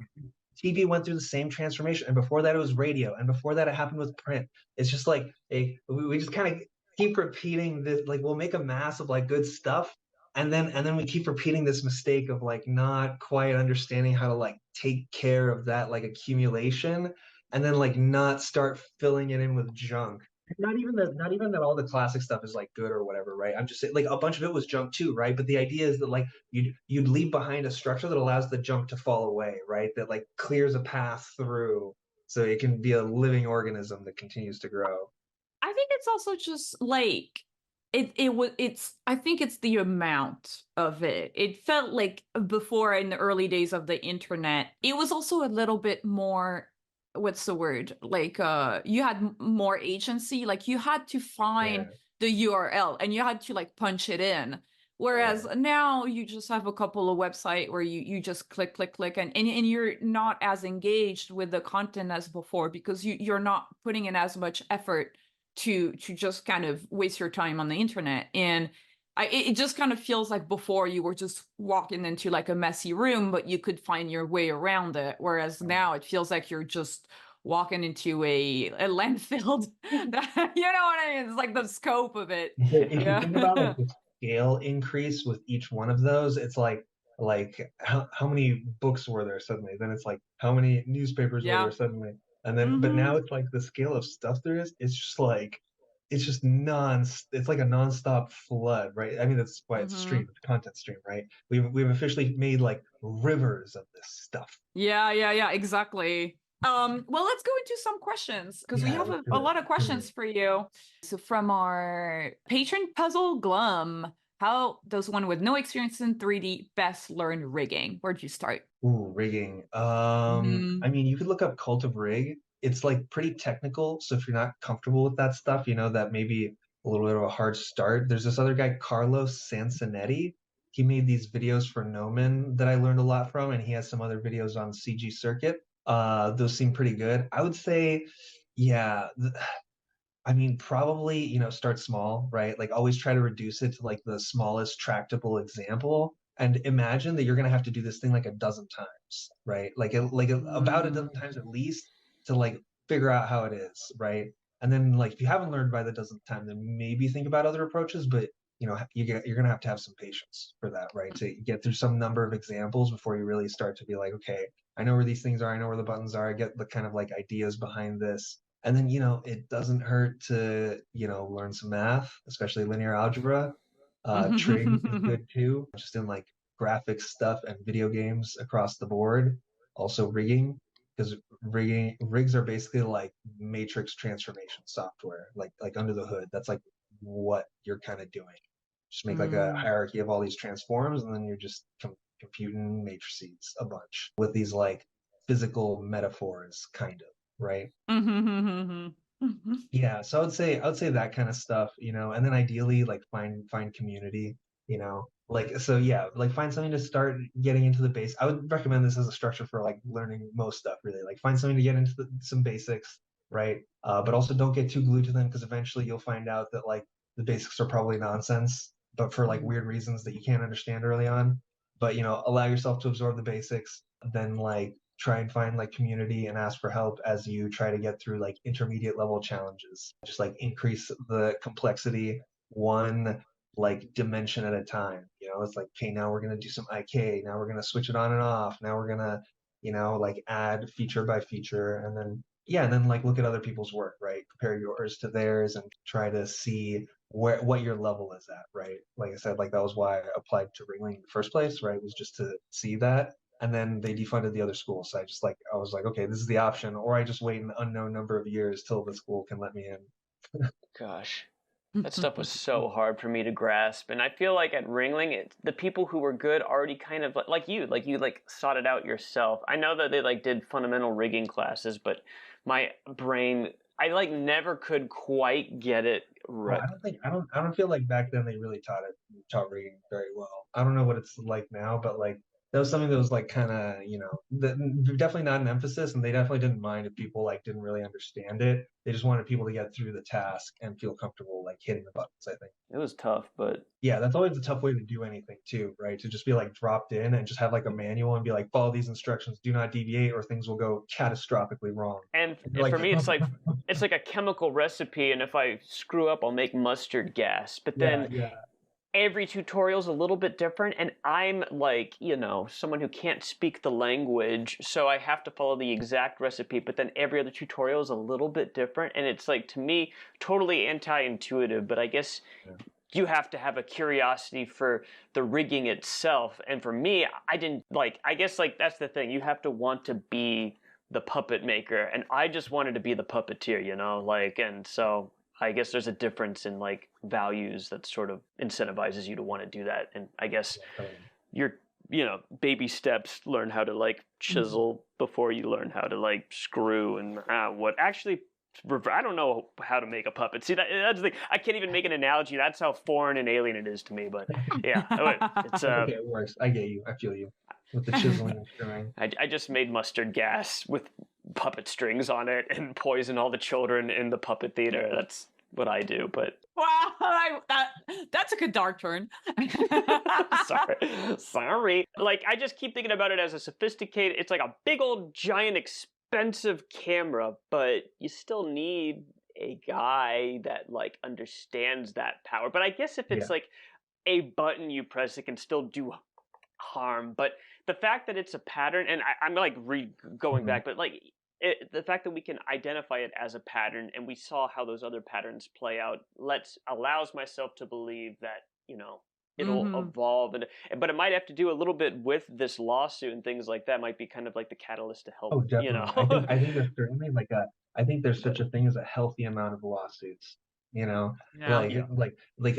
Speaker 3: TV went through the same transformation, and before that it was radio, and before that it happened with print. It's just like we just kind of keep repeating this. Like we'll make a mass of like good stuff, and then we keep repeating this mistake of like not quite understanding how to like take care of that like accumulation, and then like not start filling it in with junk. Not even that all the classic stuff is like good or whatever, right? I'm just saying like a bunch of it was junk too, right? But the idea is that like you'd leave behind a structure that allows the junk to fall away, right? That like clears a path through so it can be a living organism that continues to grow.
Speaker 1: I think it's also just like it's I think it's the amount of it. It felt like before, in the early days of the internet, it was also a little bit more, what's the word? Like you had more agency, like you had to find
Speaker 3: Yeah,
Speaker 1: the URL and you had to like punch it in.
Speaker 3: yeah.
Speaker 1: Whereas now you just have a couple of website where you just click and you're not as engaged with the content as before because you're not putting in as much effort to just kind of waste your time on the internet. And it just kind of feels like before you were just walking into like a messy room, but you could find your way around it. Whereas now it feels like you're just walking into a landfill. That, you know what I mean? It's like the scope of it.
Speaker 3: If you
Speaker 1: Yeah.
Speaker 3: think about like the scale increase with each one of those, it's like how many books were there suddenly? Then it's like how many newspapers were
Speaker 1: Yeah.
Speaker 3: there suddenly? And then but
Speaker 1: Mm-hmm.
Speaker 3: now it's like the scale of stuff there is, it's just like it's just it's like a nonstop flood, right? I mean that's why it's
Speaker 1: Mm-hmm.
Speaker 3: stream, it's a content stream, right? We've officially made like rivers of this stuff.
Speaker 1: Yeah, exactly. Well, let's go into some questions because we
Speaker 3: Yeah,
Speaker 1: have
Speaker 3: let's
Speaker 1: a
Speaker 3: do it.
Speaker 1: lot of
Speaker 3: Let's do
Speaker 1: questions for you. So from our patron Puzzle Glum, how does one with no experience in 3D best learn rigging? Where'd you start?
Speaker 3: Ooh, rigging.
Speaker 1: Hmm.
Speaker 3: I mean, you could look up Cult of Rig. It's like pretty technical, so if you're not comfortable with that stuff, that may be a little bit of a hard start. There's this other guy, Carlos Sansonetti. He made these videos for Gnomon that I learned a lot from, and he has some other videos on CG Circuit. Those seem pretty good. I would say, yeah, I mean, probably, start small, right? Like always try to reduce it to like the smallest tractable example. And imagine that you're going to have to do this thing like a dozen times, right? About a
Speaker 1: Mm.
Speaker 3: dozen times at least to like figure out how it is, right? And then like if you haven't learned by the dozenth time, then maybe think about other approaches, but you're going to have some patience for that, right? To get through some number of examples before you really start to be like, okay, I know where these things are. I know where the buttons are. I get the kind of like ideas behind this, and then, it doesn't hurt to, learn some math, especially linear algebra. Trig is good too, just in like graphics stuff and video games across the board. Also rigging, because rigs are basically like matrix transformation software, like under the hood. That's like what you're kind of doing. Just make like a
Speaker 1: Mm.
Speaker 3: hierarchy of all these transforms, and then you're just computing matrices a bunch with these like physical metaphors, kind of, right? Yeah, so I would say that kind of stuff, and then ideally like find community, like so yeah, like find something to start getting into the base. I would recommend this as a structure for like learning most stuff really. Like find something to get into some basics, right? But also don't get too glued to them because eventually you'll find out that like the basics are probably nonsense, but for like weird reasons that you can't understand early on. But allow yourself to absorb the basics, then like try and find like community and ask for help as you try to get through like intermediate level challenges. Just like increase the complexity one like dimension at a time. It's like, okay, now we're gonna do some IK, now we're gonna switch it on and off, now we're gonna, like add feature by feature, and then yeah, and then like look at other people's work, right? Compare yours to theirs and try to see what your level is at, right? Like I said, like that was why I applied to Ringling in the first place, right? Was just to see that. And then they defunded the other school. So I was like, okay, this is the option, or I just wait an unknown number of years till the school can let me in.
Speaker 2: Gosh, that stuff was so hard for me to grasp. And I feel like at Ringling, the people who were good already kind of like you like sought it out yourself. I know that they like did fundamental rigging classes, but my brain, I like never could quite get it right.
Speaker 3: I don't feel like back then they really taught rigging very well. I don't know what it's like now, but like that was something that was like kind of, definitely not an emphasis, and they definitely didn't mind if people like didn't really understand it. They just wanted people to get through the task and feel comfortable like hitting the buttons, I think.
Speaker 2: It was tough, but
Speaker 3: yeah, that's always a tough way to do anything too, right? To just be like dropped in and just have like a manual and be like, follow these instructions, do not deviate, or things will go catastrophically wrong.
Speaker 2: And
Speaker 3: like,
Speaker 2: for me, it's like a chemical recipe, and if I screw up, I'll make mustard gas. But then
Speaker 3: yeah.
Speaker 2: Every tutorial is a little bit different, and I'm like, someone who can't speak the language, so I have to follow the exact recipe, but then every other tutorial is a little bit different, and it's like, to me, totally anti-intuitive, but I guess you have to have a curiosity for the rigging itself, and for me, I didn't, I guess, that's the thing, you have to want to be the puppet maker, and I just wanted to be the puppeteer, and so I guess there's a difference in values that sort of incentivizes you to want to do that. And I guess your baby steps, learn how to chisel before you learn how to screw and what actually, I don't know how to make a puppet. See, that's the thing. I can't even make an analogy. That's how foreign and alien it is to me. But yeah, it's
Speaker 3: okay, it works. I get you. I feel you with the chiseling and screwing.
Speaker 2: I just made mustard gas with puppet strings on it and poison all the children in the puppet theater. That's what I do. But
Speaker 1: wow, that's a good dark turn.
Speaker 2: sorry. I just keep thinking about it as a sophisticated. It's like a big old giant expensive camera, but you still need a guy that understands that power. But I guess if it's a button you press, it can still do harm. But the fact that it's a pattern, and I'm going back, but the fact that we can identify it as a pattern, and we saw how those other patterns play out, allows myself to believe that it'll evolve, but it might have to do a little bit with this lawsuit and things like that. Might be kind of like the catalyst to help.
Speaker 3: Oh, definitely. I think there's certainly I think there's such a thing as a healthy amount of lawsuits.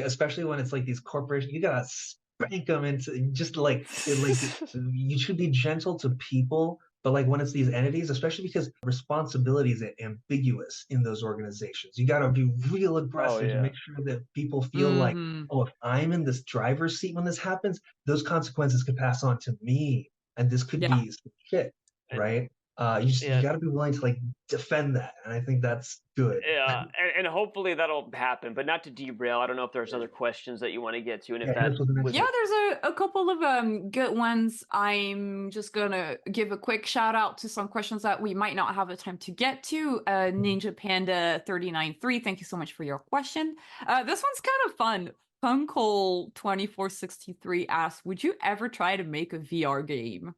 Speaker 3: Especially when it's these corporations, you gotta spank them into just you should be gentle to people. But when it's these entities, especially because responsibility is ambiguous in those organizations, you got to be real aggressive to make sure that people feel if I'm in this driver's seat when this happens, those consequences could pass on to me, and this could be some shit, right? You got to be willing to defend that, and I think that's good.
Speaker 2: Yeah, and hopefully that'll happen, but not to derail. I don't know if there's other questions that you want to get to, and if that
Speaker 1: there's a couple of good ones. I'm just gonna give a quick shout out to some questions that we might not have the time to get to. Ninja Panda 393, thank you so much for your question. This one's kind of fun. Punkle 2463 asks, would you ever try to make a VR game?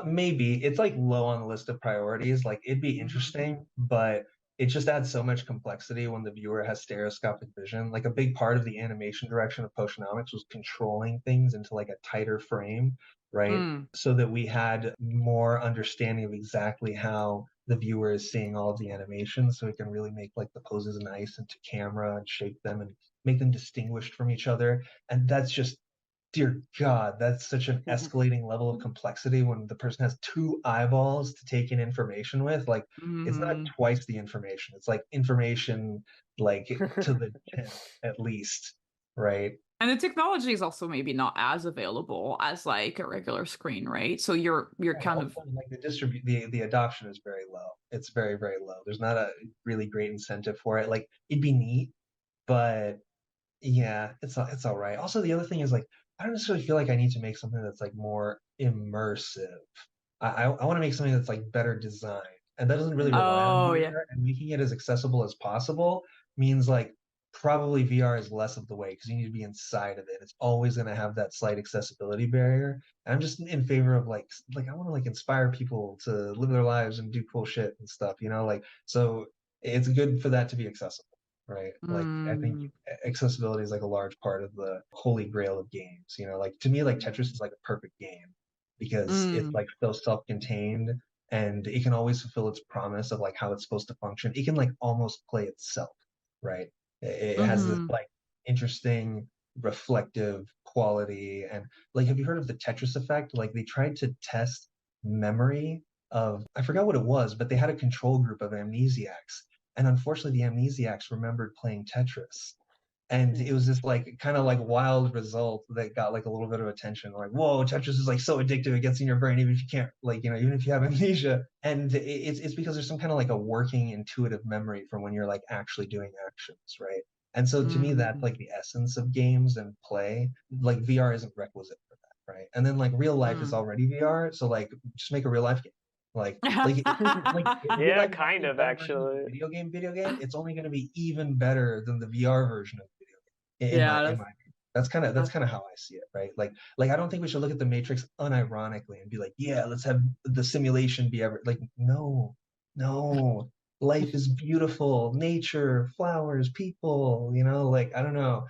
Speaker 3: Maybe. It's low on the list of priorities. It'd be interesting, but it just adds so much complexity when the viewer has stereoscopic vision. A big part of the animation direction of Potionomics was controlling things into a tighter frame, right? So that we had more understanding of exactly how the viewer is seeing all of the animations, so we can really make the poses nice into camera and shape them and make them distinguished from each other. And that's just dear God, that's such an escalating level of complexity when the person has 2 eyeballs to take in information with. Like, it's not
Speaker 1: Mhm.
Speaker 3: twice the information. It's like information like to the 10th at least, right?
Speaker 1: And the technology is also maybe not as available as like a regular screen, right? So you're
Speaker 3: Right.
Speaker 1: kind of
Speaker 3: Also, like the adoption is very low. It's very, very low. There's not a really great incentive for it. Like, it'd be neat, but yeah, it's all right. Also, the other thing is like I don't necessarily feel like I need to make something that's like more immersive. I want to make something that's like better designed, and that doesn't really rely on
Speaker 1: oh yeah.
Speaker 3: VR. And making it as accessible as possible means like probably VR is less of the way because you need to be inside of it. It's always going to have that slight accessibility barrier. And I'm just in favor of like I want to like inspire people to live their lives and do cool shit and stuff. Like so it's good for that to be accessible. Right. Like I think
Speaker 1: Mm,
Speaker 3: accessibility is like a large part of the holy grail of games. Like to me, like Tetris is like a perfect game because it's
Speaker 1: mm,
Speaker 3: like so self-contained and it can always fulfill its promise of like how it's supposed to function. It can like almost play itself, right? It has this
Speaker 1: mhm.
Speaker 3: like interesting reflective quality and like have you heard of the Tetris effect? Like they tried to test memory of I forgot what it was, but they had a control group of amnesiacs and unfortunately, the amnesiacs remembered playing Tetris. And it was this like kind of like wild result that got like a little bit of attention. Like, whoa, Tetris is like so addictive; it gets in your brain even if you can't, like, even if you have amnesia. And it's because there's some kind of like a working intuitive memory from when you're like actually doing actions, right? And so to me, that's
Speaker 1: Mm,
Speaker 3: like the essence of games and play. Like VR isn't requisite for that, right? And then like real life is
Speaker 1: mm.
Speaker 3: already VR, so like just make a real life game. Like if real
Speaker 2: Yeah,
Speaker 3: life is
Speaker 2: kind
Speaker 3: only a
Speaker 2: of
Speaker 3: better version of the
Speaker 2: actually.
Speaker 3: video game, it's only going to be even better than the VR version of the video game. In my
Speaker 1: Yeah,
Speaker 3: in my opinion. That's kind of how I see it, right? Like I don't think we should look at the Matrix unironically and be like, yeah, let's have the simulation be ever like no, no. Life is beautiful, nature, flowers, people, like I don't know.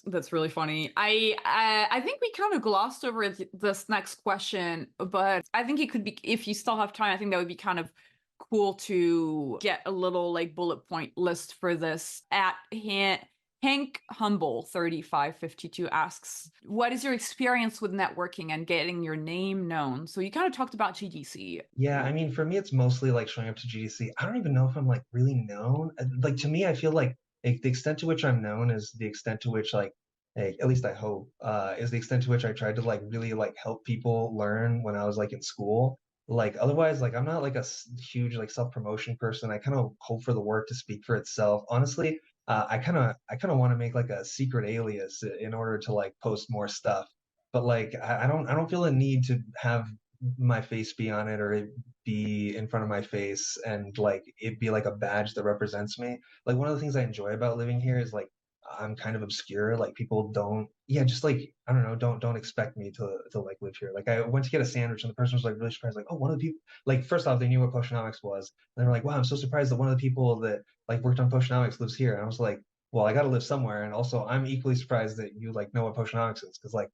Speaker 1: that's really funny. I think we kind of glossed over this next question, but I think it could be if you still have time. I think that would be kind of cool to get a little like bullet point list for this. At Hank Humble 3552 asks, "What is your experience with networking and getting your name known?" So you kind of talked about GDC.
Speaker 3: Yeah, I mean, for me, it's mostly like showing up to GDC. I don't even know if I'm like really known. Like to me, I feel like the extent to which I'm known is the extent to which like, at least I hope, is the extent to which I tried to like really like help people learn when I was like in school. Like otherwise, like I'm not like a huge like self-promotion person. I kind of hope for the work to speak for itself. Honestly, I kind of want to make like a secret alias in order to like post more stuff. But like I don't feel a need to have my face be on it or it be in front of my face and like it be like a badge that represents me. Like one of the things I enjoy about living here is like I'm kind of obscure. Like people don't, yeah, just like I don't know, don't expect me to like live here. Like I went to get a sandwich and the person was like really surprised, like, oh, one of the people. Like first off, they knew what Potionomics was, and they were like, wow, I'm so surprised that one of the people that like worked on Potionomics lives here. And I was like, well, I got to live somewhere, and also I'm equally surprised that you like know what Potionomics is because like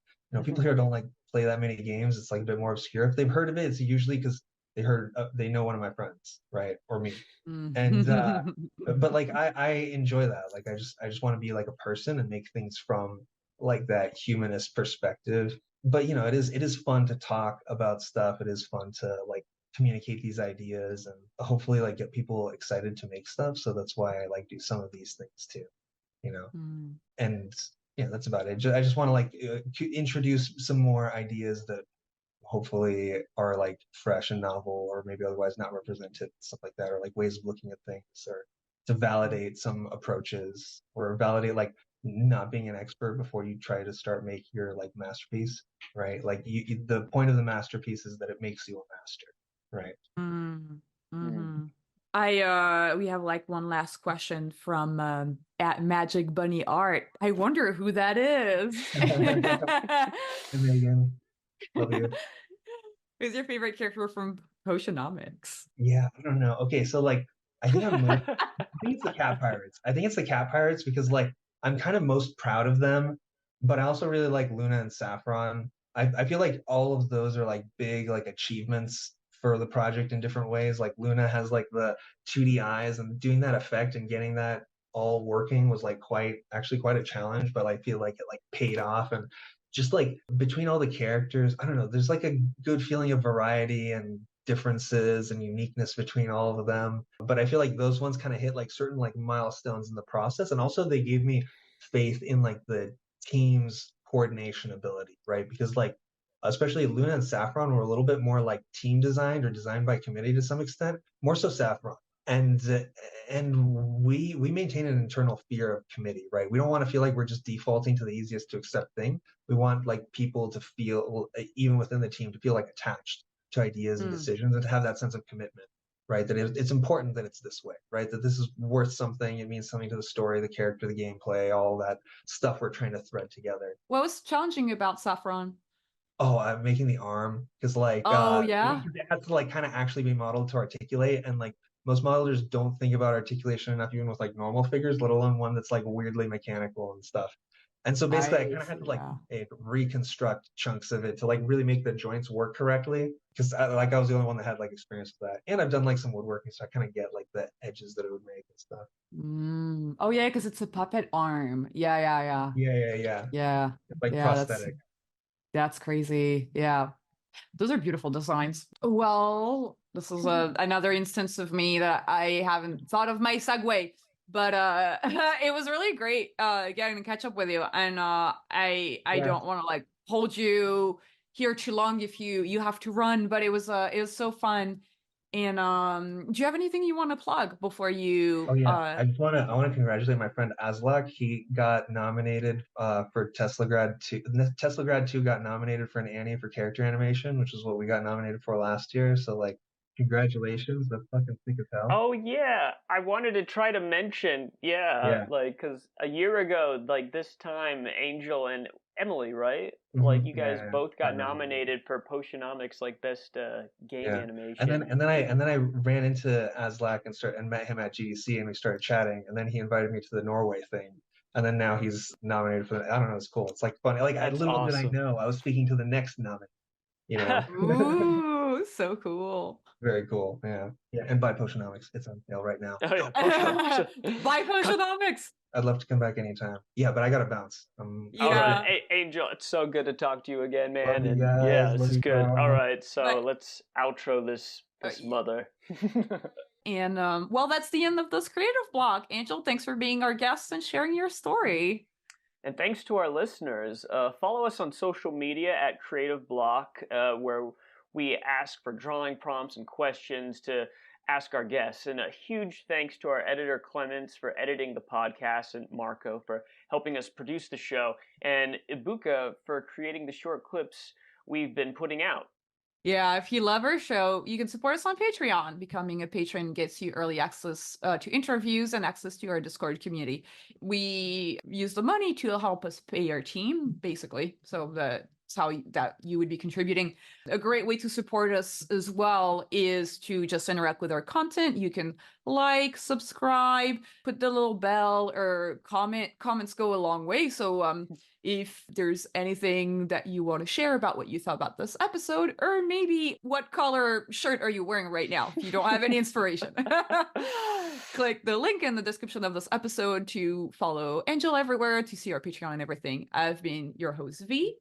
Speaker 3: people here don't like play that many games. It's like a bit more obscure. If they've heard of it, it's usually because they know one of my friends, right, or me. And but like I enjoy that. Like I just want to be like a person and make things from like that humanist perspective. But it is fun to talk about stuff. It is fun to like communicate these ideas and hopefully like get people excited to make stuff. So that's why I like do some of these things too. You know
Speaker 1: Mm.
Speaker 3: and yeah, that's about it. I just want to like introduce some more ideas that hopefully are like fresh and novel or maybe otherwise not represented, stuff like that, or like ways of looking at things or to validate some approaches or validate like not being an expert before you try to start make your like masterpiece, right? Like the point of the masterpiece is that it makes you a master, right?
Speaker 1: Mm,
Speaker 2: Mm.
Speaker 1: mhm. We have like one last question from at Magic Bunny Art. I wonder who that is.
Speaker 3: Hey, Megan, love you.
Speaker 1: Who's your favorite character from Potionomics?
Speaker 3: Yeah, I don't know. Okay, so like I think I think it's the Cat Pirates. I think it's the Cat Pirates because like I'm kind of most proud of them, but I also really like Luna and Saffron. I feel like all of those are like big like achievements for the project in different ways. Like Luna has like the 2D eyes and doing that effect and getting that all working was like actually quite a challenge, but I feel like it like paid off. And just like between all the characters, I don't know, there's like a good feeling of variety and differences and uniqueness between all of them. But I feel like those ones kind of hit like certain like milestones in the process. And also they gave me faith in like the team's coordination ability, right? Because like especially Luna and Saffron were a little bit more like team designed or designed by committee to some extent, more so Saffron. And we maintain an internal fear of committee, right? We don't want to feel like we're just defaulting to the easiest to accept thing. We want like people to feel, even within the team, to feel like attached to ideas and decisions and to have that sense of commitment, right? That it's important that it's this way, right? That this is worth something. It means something to the story, the character, the gameplay, all that stuff we're trying to thread together.
Speaker 1: What was challenging about Saffron?
Speaker 3: Oh, I'm making the arm because like
Speaker 1: Oh, yeah?
Speaker 3: it has to like kind of actually be modeled to articulate, and like most modelers don't think about articulation enough even with like normal figures, let alone one that's like weirdly mechanical and stuff. And so basically I
Speaker 1: I
Speaker 3: kind of had
Speaker 1: see,
Speaker 3: to like
Speaker 1: yeah.
Speaker 3: reconstruct chunks of it to like really make the joints work correctly because like I was the only one that had like experience with that. And I've done like some woodworking, so I kind of get like the edges that it would make and stuff.
Speaker 1: Oh, yeah, because it's a puppet arm. Yeah, yeah, yeah.
Speaker 3: Yeah.
Speaker 1: Yeah,
Speaker 3: It's like
Speaker 1: yeah,
Speaker 3: prosthetic.
Speaker 1: that's crazy. Yeah. Those are beautiful designs. Well, this is another instance of me that I haven't thought of my segue, but it was really great getting to catch up with you. And I
Speaker 3: Yeah.
Speaker 1: don't want to like hold you here too long if you have to run, but it was so fun. And do you have anything you want to plug before
Speaker 3: Oh
Speaker 1: you
Speaker 3: yeah, I want to congratulate my friend Aslak. He got nominated for Tesla Grad 2. Tesla Grad 2 got nominated for an Annie for character animation, which is what we got nominated for last year. So like congratulations. That's fucking sick as hell.
Speaker 2: Oh yeah, I wanted to try to mention, yeah,
Speaker 3: Yeah.
Speaker 2: like because a year ago, like this time, Angel and Emily, right? Like you guys
Speaker 3: Yeah.
Speaker 2: both got
Speaker 3: Got nominated.
Speaker 2: nominated for Potionomics, like best game
Speaker 3: Yeah. And then
Speaker 2: animation.
Speaker 3: and then I ran into Aslak and met him at GDC and we started chatting and then he invited me to the Norway thing. And then now he's nominated for the, I don't know, it's cool. It's like funny. Like
Speaker 2: That's
Speaker 3: little did I
Speaker 2: awesome.
Speaker 3: know I was speaking to the next nominee, you know.
Speaker 1: ooh, so cool.
Speaker 3: Very cool. Yeah. Yeah. And buy Potionomics. It's on sale right now.
Speaker 2: Oh yeah,
Speaker 3: Go.
Speaker 2: Potionomics.
Speaker 1: Bye, Potionomics.
Speaker 3: I'd love to come back anytime. Yeah, but I gotta bounce.
Speaker 2: All right,
Speaker 1: Yeah.
Speaker 2: Angel, it's so good to talk to you again,
Speaker 3: Love
Speaker 2: man.
Speaker 3: you
Speaker 2: And yeah,
Speaker 3: guys.
Speaker 2: this
Speaker 3: Love
Speaker 2: is
Speaker 3: you,
Speaker 2: good. All
Speaker 3: Carl.
Speaker 2: right, so
Speaker 1: But
Speaker 2: let's outro this
Speaker 1: yeah.
Speaker 2: mother.
Speaker 1: And well, that's the end of this creative block. Angel, thanks for being our guest and sharing your story.
Speaker 2: And thanks to our listeners. Follow us on social media at Creative Block, where we ask for drawing prompts and questions to ask our guests. And a huge thanks to our editor, Clements, for editing the podcast, and Marco for helping us produce the show, and Ibuka for creating the short clips we've been putting out.
Speaker 1: Yeah, if you love our show, you can support us on Patreon. Becoming a patron gets you early access to interviews and access to our Discord community. We use the money to help us pay our team, basically. So that's how that you would be contributing. A great way to support us as well is to just interact with our content. You can like, subscribe, put the little bell, or comment. Comments go a long way. So if there's anything that you want to share about what you thought about this episode, or maybe what color shirt are you wearing right now if you don't have any inspiration. Click the link in the description of this episode to follow Angel everywhere, to see our Patreon and everything. I've been your host, V.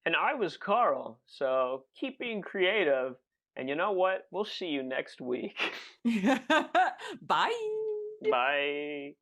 Speaker 2: And I was Carl, so keep being creative. And you know what? We'll see you next week.
Speaker 1: Bye.
Speaker 2: Bye.